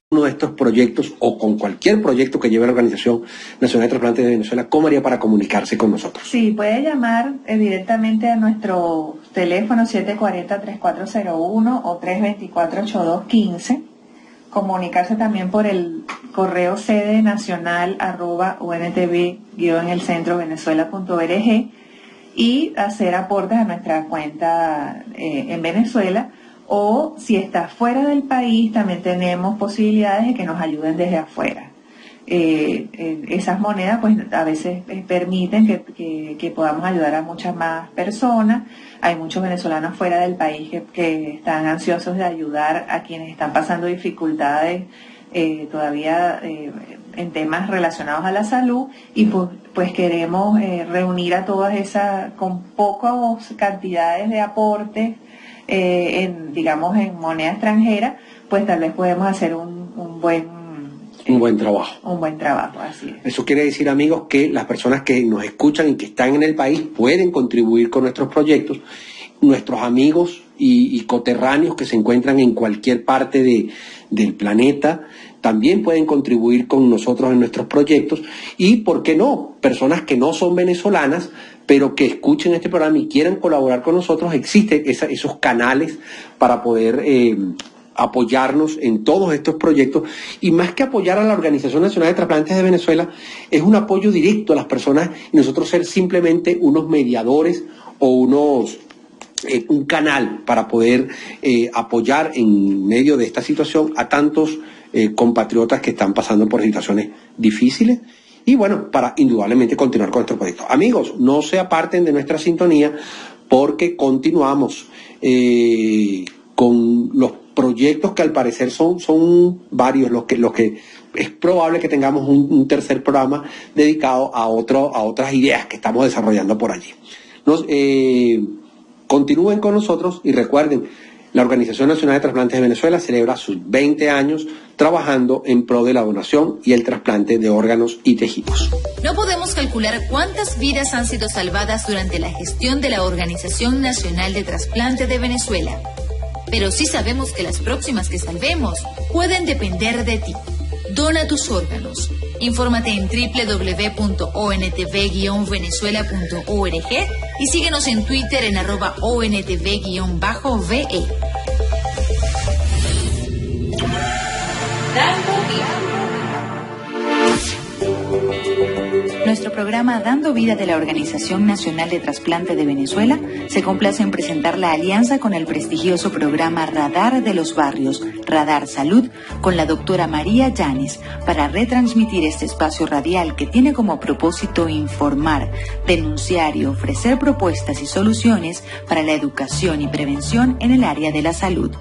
Uno de estos proyectos o con cualquier proyecto que lleve la Organización Nacional de Trasplante de Venezuela, ¿cómo haría para comunicarse con nosotros? Sí, puede llamar directamente a nuestro teléfono 740-3401 o 324-8215, comunicarse también por el correo sedenacional@untv-venezuela.org y hacer aportes a nuestra cuenta en Venezuela. O si está fuera del país, también tenemos posibilidades de que nos ayuden desde afuera. Esas monedas pues a veces permiten que podamos ayudar a muchas más personas. Hay muchos venezolanos fuera del país que están ansiosos de ayudar a quienes están pasando dificultades todavía en temas relacionados a la salud, y pues queremos reunir a todas esas con pocas cantidades de aportes en moneda extranjera, pues tal vez podemos hacer un buen trabajo. Un buen trabajo, así es. Eso quiere decir, amigos, que las personas que nos escuchan y que están en el país pueden contribuir con nuestros proyectos. Nuestros amigos y coterráneos que se encuentran en cualquier parte del planeta también pueden contribuir con nosotros en nuestros proyectos. Y, ¿por qué no? Personas que no son venezolanas, pero que escuchen este programa y quieran colaborar con nosotros, existen esos canales para poder apoyarnos en todos estos proyectos. Y más que apoyar a la Organización Nacional de Trasplantes de Venezuela, es un apoyo directo a las personas y nosotros ser simplemente unos mediadores o un canal para poder apoyar en medio de esta situación a tantos compatriotas que están pasando por situaciones difíciles. Y bueno, para indudablemente continuar con nuestro proyecto. Amigos, no se aparten de nuestra sintonía porque continuamos con los proyectos que al parecer son varios los que es probable que tengamos un tercer programa dedicado a otras ideas que estamos desarrollando por allí. Continúen con nosotros y recuerden, la Organización Nacional de Trasplantes de Venezuela celebra sus 20 años trabajando en pro de la donación y el trasplante de órganos y tejidos. No podemos calcular cuántas vidas han sido salvadas durante la gestión de la Organización Nacional de Trasplante de Venezuela, pero sí sabemos que las próximas que salvemos pueden depender de ti. Dona tus órganos. Infórmate en www.ontv-venezuela.org y síguenos en Twitter en @ontv-ve. Nuestro programa Dando Vida de la Organización Nacional de Trasplante de Venezuela se complace en presentar la alianza con el prestigioso programa Radar de los Barrios, Radar Salud, con la doctora María Llanes, para retransmitir este espacio radial que tiene como propósito informar, denunciar y ofrecer propuestas y soluciones para la educación y prevención en el área de la salud.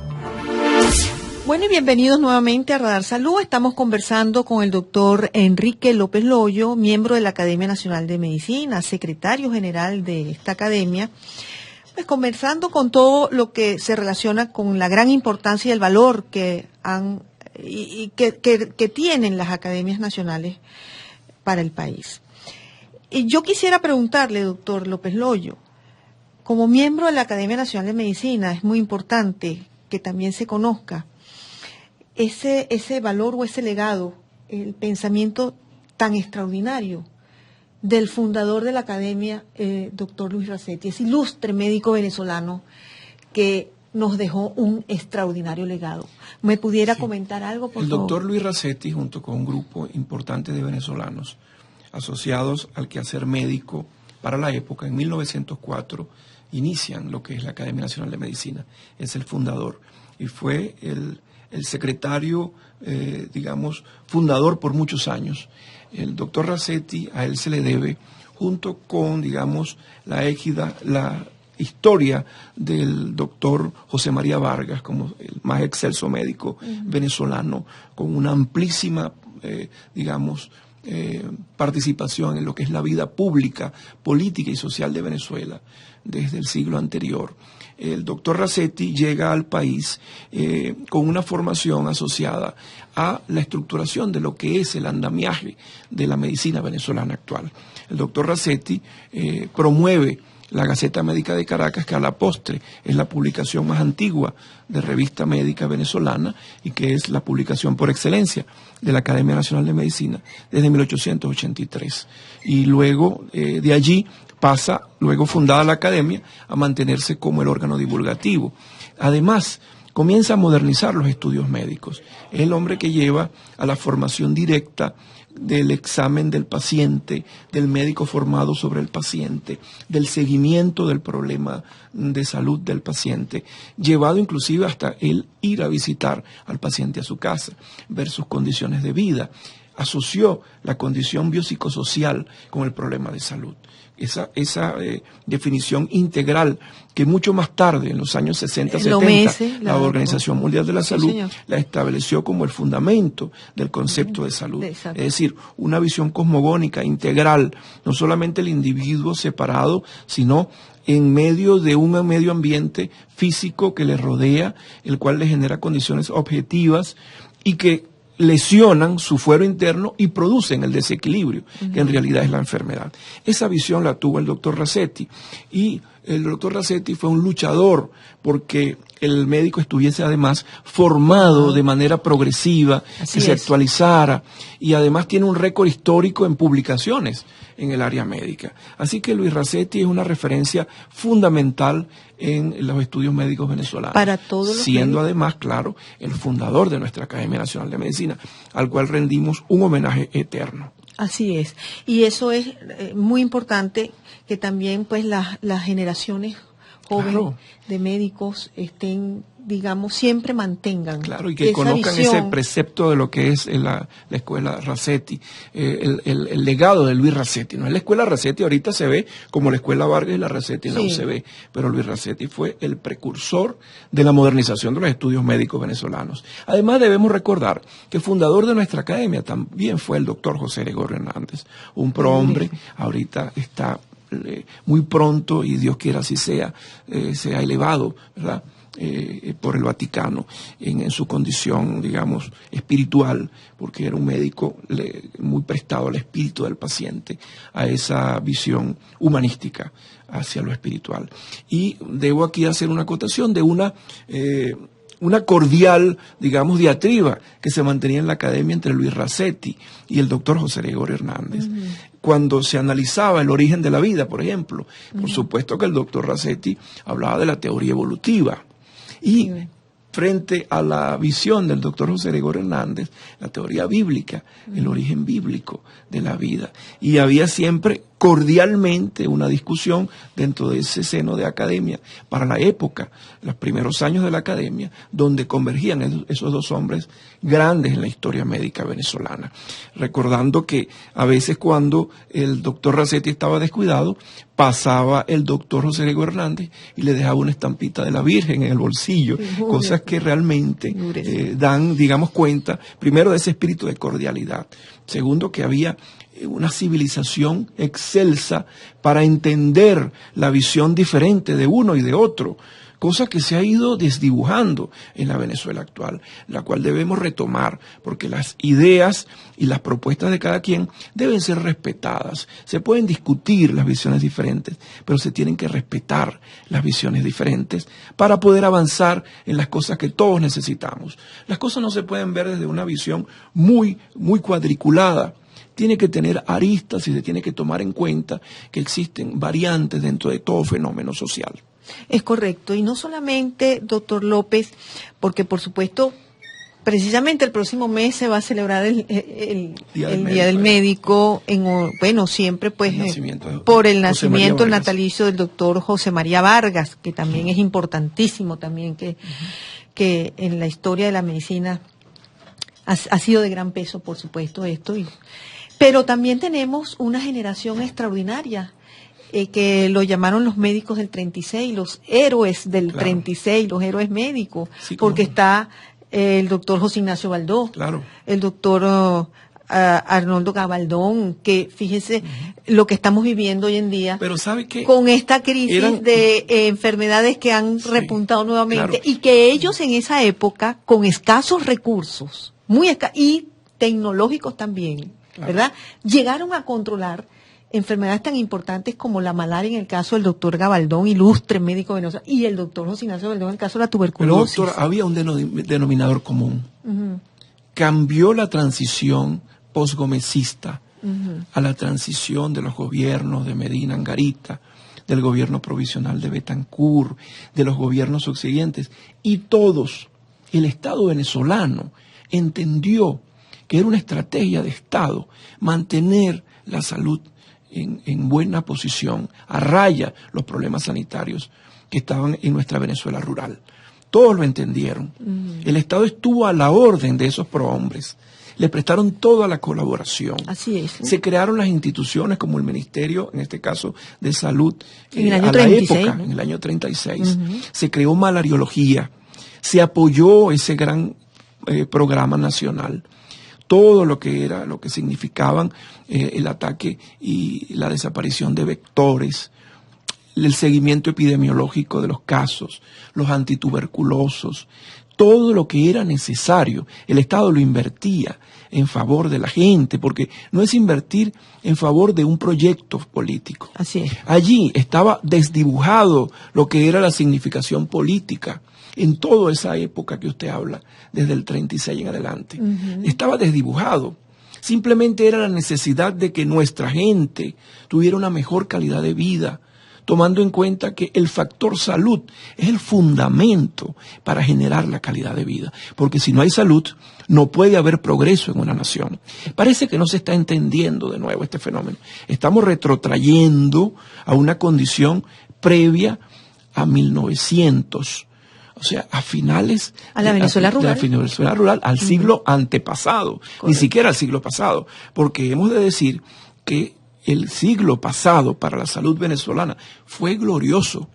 Bueno, y bienvenidos nuevamente a Radar Salud. Estamos conversando con el doctor Enrique López Loyo, miembro de la Academia Nacional de Medicina, secretario general de esta academia, pues conversando con todo lo que se relaciona con la gran importancia y el valor que que tienen las academias nacionales para el país. Y yo quisiera preguntarle, doctor López Loyo, como miembro de la Academia Nacional de Medicina, es muy importante que también se conozca ese valor o ese legado, el pensamiento tan extraordinario del fundador de la academia, doctor Luis Racetti, ese ilustre médico venezolano que nos dejó un extraordinario legado. ¿Me pudiera comentar algo, por favor? El doctor Luis Racetti, junto con un grupo importante de venezolanos, asociados al quehacer médico para la época. En 1904 inician lo que es la Academia Nacional de Medicina. Es el fundador y fue el secretario, digamos, fundador por muchos años. El doctor Rasetti, a él se le debe, junto con, digamos, la égida, la historia del doctor José María Vargas, como el más excelso médico venezolano, con una amplísima, digamos, participación en lo que es la vida pública, política y social de Venezuela desde el siglo anterior. El doctor Rasetti llega al país con una formación asociada a la estructuración de lo que es el andamiaje de la medicina venezolana actual. El doctor Rasetti promueve la Gaceta Médica de Caracas, que a la postre es la publicación más antigua de revista médica venezolana y que es la publicación por excelencia de la Academia Nacional de Medicina desde 1883. Y luego de allí pasa, luego fundada la Academia, a mantenerse como el órgano divulgativo. Además, comienza a modernizar los estudios médicos. Es el hombre que lleva a la formación directa del examen del paciente, del médico formado sobre el paciente, del seguimiento del problema de salud del paciente, llevado inclusive hasta el ir a visitar al paciente a su casa, ver sus condiciones de vida. Asoció la condición biopsicosocial con el problema de salud. Esa definición integral que mucho más tarde, en los años 60, 70, la Organización Mundial de la Salud la estableció como el fundamento del concepto de salud. Es decir, una visión cosmogónica, integral, no solamente el individuo separado, sino en medio de un medio ambiente físico que le rodea, el cual le genera condiciones objetivas y que lesionan su fuero interno y producen el desequilibrio, que en realidad es la enfermedad. Esa visión la tuvo el doctor Rasetti, y el doctor Rasetti fue un luchador porque el médico estuviese además formado de manera progresiva, que se actualizara, y además tiene un récord histórico en publicaciones en el área médica. Así que Luis Rasetti es una referencia fundamental en los estudios médicos venezolanos. Para todos los siendo médicos. Además, claro, el fundador de nuestra Academia Nacional de Medicina, al cual rendimos un homenaje eterno. Así es. Y eso es muy importante, que también pues las generaciones jóvenes de médicos estén, digamos, siempre mantengan. Claro, y que esa conozcan visión. ese precepto de lo que es la escuela Rasetti, el legado de Luis Rasetti. No es la escuela Rasetti, ahorita se ve como la escuela Vargas y la Rasetti en la UCB, pero Luis Rasetti fue el precursor de la modernización de los estudios médicos venezolanos. Además, debemos recordar que el fundador de nuestra academia también fue el doctor José Gregorio Hernández, un prohombre, ahorita está muy pronto, y Dios quiera así sea elevado, ¿verdad?, por el Vaticano en su condición, digamos, espiritual, porque era un médico muy prestado al espíritu del paciente, a esa visión humanística hacia lo espiritual. Y debo aquí hacer una acotación de una cordial, digamos, diatriba que se mantenía en la academia entre Luis Rasetti y el doctor José Gregorio Hernández. Cuando se analizaba el origen de la vida, por ejemplo, por supuesto que el doctor Rasetti hablaba de la teoría evolutiva. Y frente a la visión del doctor José Gregorio Hernández, la teoría bíblica, el origen bíblico de la vida. Y había siempre cordialmente una discusión dentro de ese seno de academia para la época, los primeros años de la academia, donde convergían esos dos hombres grandes en la historia médica venezolana. Recordando que a veces cuando el doctor Rasetti estaba descuidado, pasaba el doctor José Gregorio Hernández y le dejaba una estampita de la Virgen en el bolsillo, cosas que realmente dan, digamos, cuenta, primero, de ese espíritu de cordialidad, segundo, que había una civilización excelsa para entender la visión diferente de uno y de otro, cosa que se ha ido desdibujando en la Venezuela actual, la cual debemos retomar, porque las ideas y las propuestas de cada quien deben ser respetadas. Se pueden discutir las visiones diferentes, pero se tienen que respetar las visiones diferentes para poder avanzar en las cosas que todos necesitamos. Las cosas no se pueden ver desde una visión muy cuadriculada. Tiene que tener aristas y se tiene que tomar en cuenta que existen variantes dentro de todo fenómeno social. Es correcto, y no solamente, doctor López, porque por supuesto Precisamente el próximo mes se va a celebrar el Día del Médico, siempre pues por el nacimiento, el natalicio del doctor José María Vargas, que también es importantísimo también, que en la historia de la medicina ha sido de gran peso, por supuesto, esto. Pero también tenemos una generación extraordinaria, que lo llamaron los médicos del 36, los héroes del 36, los héroes médicos, porque está el doctor José Ignacio Baldó, el doctor Arnoldo Gabaldón, que fíjese lo que estamos viviendo hoy en día, pero ¿sabe qué? Con esta crisis de enfermedades que han repuntado nuevamente, y que ellos en esa época, con escasos recursos, y tecnológicos también, ¿verdad?, llegaron a controlar enfermedades tan importantes como la malaria en el caso del doctor Gabaldón, ilustre médico venezolano, y el doctor José Ignacio Gabaldón en el caso de la tuberculosis. Pero doctor, había un denominador común. Cambió la transición posgomecista a la transición de los gobiernos de Medina Angarita, del gobierno provisional de Betancourt, de los gobiernos subsiguientes, y todos, el Estado venezolano entendió que era una estrategia de Estado mantener la salud en buena posición, a raya los problemas sanitarios que estaban en nuestra Venezuela rural. Todos lo entendieron. El Estado estuvo a la orden de esos prohombres. Le prestaron toda la colaboración. Así es. Se crearon las instituciones como el Ministerio, en este caso, de Salud, en el año a 36, la época, en el año 36. Se creó malariología. Se apoyó ese gran programa nacional. Todo lo que significaban el ataque y la desaparición de vectores, el seguimiento epidemiológico de los casos, los antituberculosos, todo lo que era necesario, el Estado lo invertía en favor de la gente, porque no es invertir en favor de un proyecto político. Así es. Allí estaba desdibujado lo que era la significación política en toda esa época que usted habla, desde el 36 en adelante. Estaba desdibujado. Simplemente era la necesidad de que nuestra gente tuviera una mejor calidad de vida, tomando en cuenta que el factor salud es el fundamento para generar la calidad de vida. Porque si no hay salud, no puede haber progreso en una nación. Parece que no se está entendiendo de nuevo este fenómeno. Estamos retrotrayendo a una condición previa a 1900. O sea, a finales a la Venezuela rural. De la Venezuela rural, al siglo antepasado, ni siquiera al siglo pasado, porque hemos de decir que el siglo pasado para la salud venezolana fue glorioso,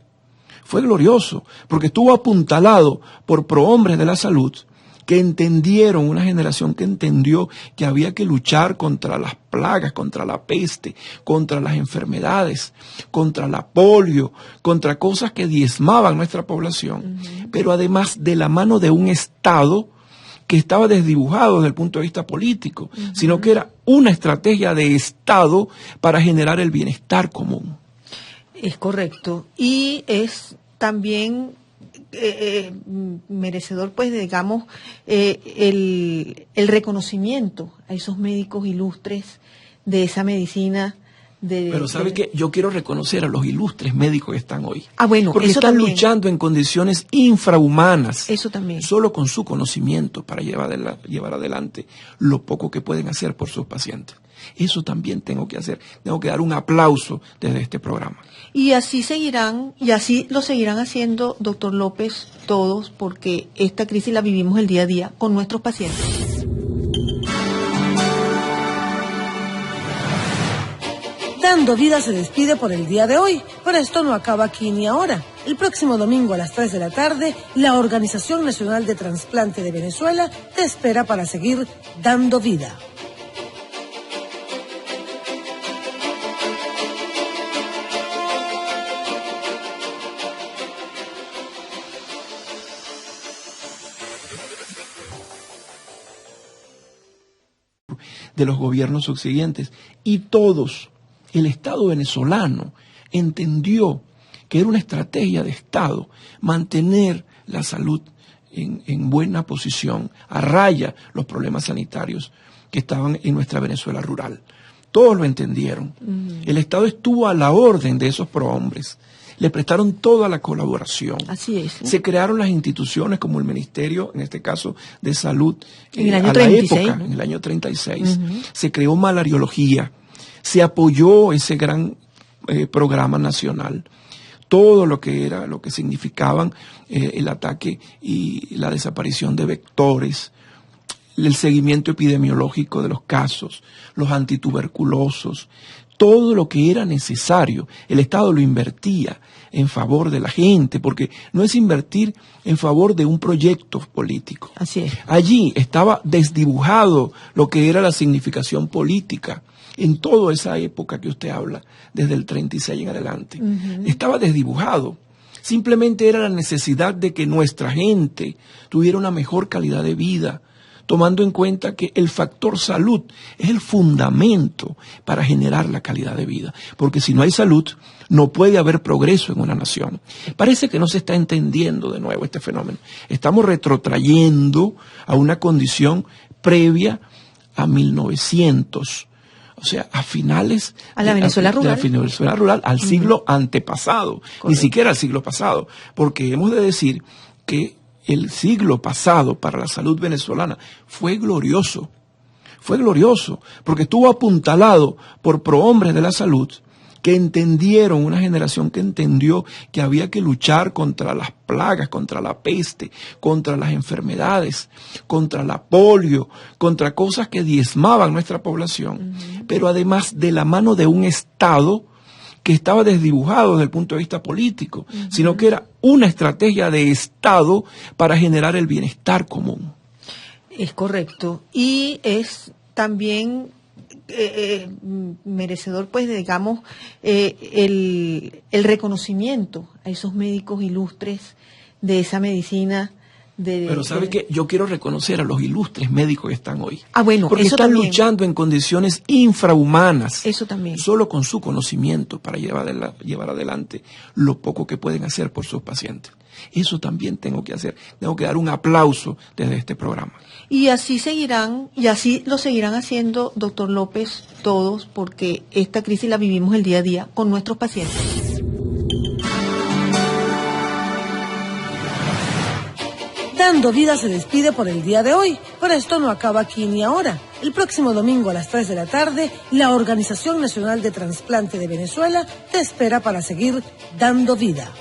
porque estuvo apuntalado por prohombres de la salud que entendieron, una generación que entendió que había que luchar contra las plagas, contra la peste, contra las enfermedades, contra la polio, contra cosas que diezmaban nuestra población, pero además de la mano de un Estado que estaba desdibujado desde el punto de vista político, sino que era una estrategia de Estado para generar el bienestar común. Es correcto. Y es también merecedor, pues, digamos, el reconocimiento a esos médicos ilustres de esa medicina. Pero ¿sabe qué? Yo quiero reconocer a los ilustres médicos que están hoy. Bueno, porque eso están también luchando en condiciones infrahumanas. Eso también. Solo con su conocimiento para llevar adelante lo poco que pueden hacer por sus pacientes. Eso también tengo que hacer. Tengo que dar un aplauso desde este programa. Y así seguirán, y así lo seguirán haciendo, doctor López, todos, porque esta crisis la vivimos el día a día con nuestros pacientes. Dando Vida se despide por el día de hoy, pero esto no acaba aquí ni ahora. El próximo domingo a las 3 de la tarde, la Organización Nacional de Trasplante de Venezuela te espera para seguir dando vida. De los gobiernos subsiguientes, y todos, el Estado venezolano entendió que era una estrategia de Estado mantener la salud en buena posición, a raya los problemas sanitarios que estaban en nuestra Venezuela rural. Todos lo entendieron. El Estado estuvo a la orden de esos prohombres. le prestaron toda la colaboración. Así es. Se crearon las instituciones como el Ministerio, en este caso, de Salud, en el año a 36, la época, ¿no? en el año 36. Se creó malariología, se apoyó ese gran programa nacional. Todo lo que significaban el ataque y la desaparición de vectores, el seguimiento epidemiológico de los casos, los antituberculosos, todo lo que era necesario, el Estado lo invertía en favor de la gente, porque no es invertir en favor de un proyecto político. Así es. Allí estaba desdibujado lo que era la significación política en toda esa época que usted habla, desde el 36 en adelante. Estaba desdibujado. Simplemente era la necesidad de que nuestra gente tuviera una mejor calidad de vida, tomando en cuenta que el factor salud es el fundamento para generar la calidad de vida. Porque si no hay salud, no puede haber progreso en una nación. Parece que no se está entendiendo de nuevo este fenómeno. Estamos retrotrayendo a una condición previa a 1900. O sea, a finales... A la Venezuela rural. De la Venezuela rural, al siglo antepasado. Correcto. Ni siquiera al siglo pasado. Porque hemos de decir que el siglo pasado para la salud venezolana fue glorioso. Fue glorioso, porque estuvo apuntalado por prohombres de la salud que entendieron, una generación que entendió que había que luchar contra las plagas, contra la peste, contra las enfermedades, contra la polio, contra cosas que diezmaban nuestra población, pero además de la mano de un Estado que estaba desdibujado desde el punto de vista político, sino que era una estrategia de Estado para generar el bienestar común. Es correcto. Y es también merecedor, pues, digamos, el reconocimiento a esos médicos ilustres de esa medicina. Pero ¿sabe qué? Yo quiero reconocer a los ilustres médicos que están hoy. Ah, bueno, porque eso están también. luchando en condiciones infrahumanas. Eso también. Solo con su conocimiento para llevar adelante lo poco que pueden hacer por sus pacientes. Eso también tengo que hacer. Tengo que dar un aplauso desde este programa. Y así seguirán, y así lo seguirán haciendo, doctor López, todos, porque esta crisis la vivimos el día a día con nuestros pacientes. Dando Vida se despide por el día de hoy, pero esto no acaba aquí ni ahora. El próximo domingo a las 3 de la tarde, la Organización Nacional de Trasplante de Venezuela te espera para seguir dando vida.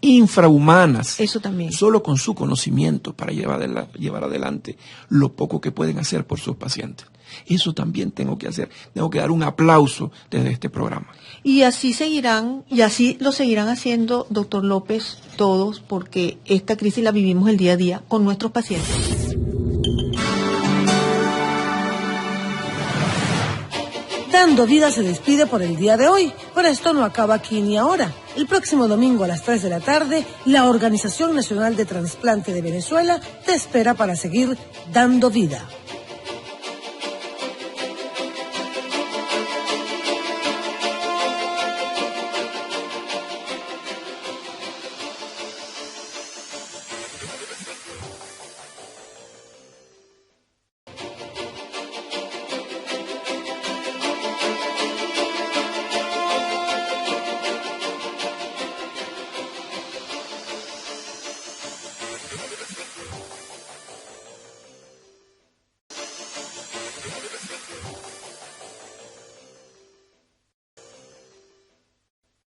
Infrahumanas. Eso también. Solo con su conocimiento para llevar adelante lo poco que pueden hacer por sus pacientes. Eso también tengo que hacer. Tengo que dar un aplauso desde este programa. Y así seguirán, y así lo seguirán haciendo, doctor López, todos, porque esta crisis la vivimos el día a día con nuestros pacientes. Dando Vida se despide por el día de hoy, pero esto no acaba aquí ni ahora. El próximo domingo a las 3 de la tarde, la Organización Nacional de Trasplante de Venezuela te espera para seguir dando vida.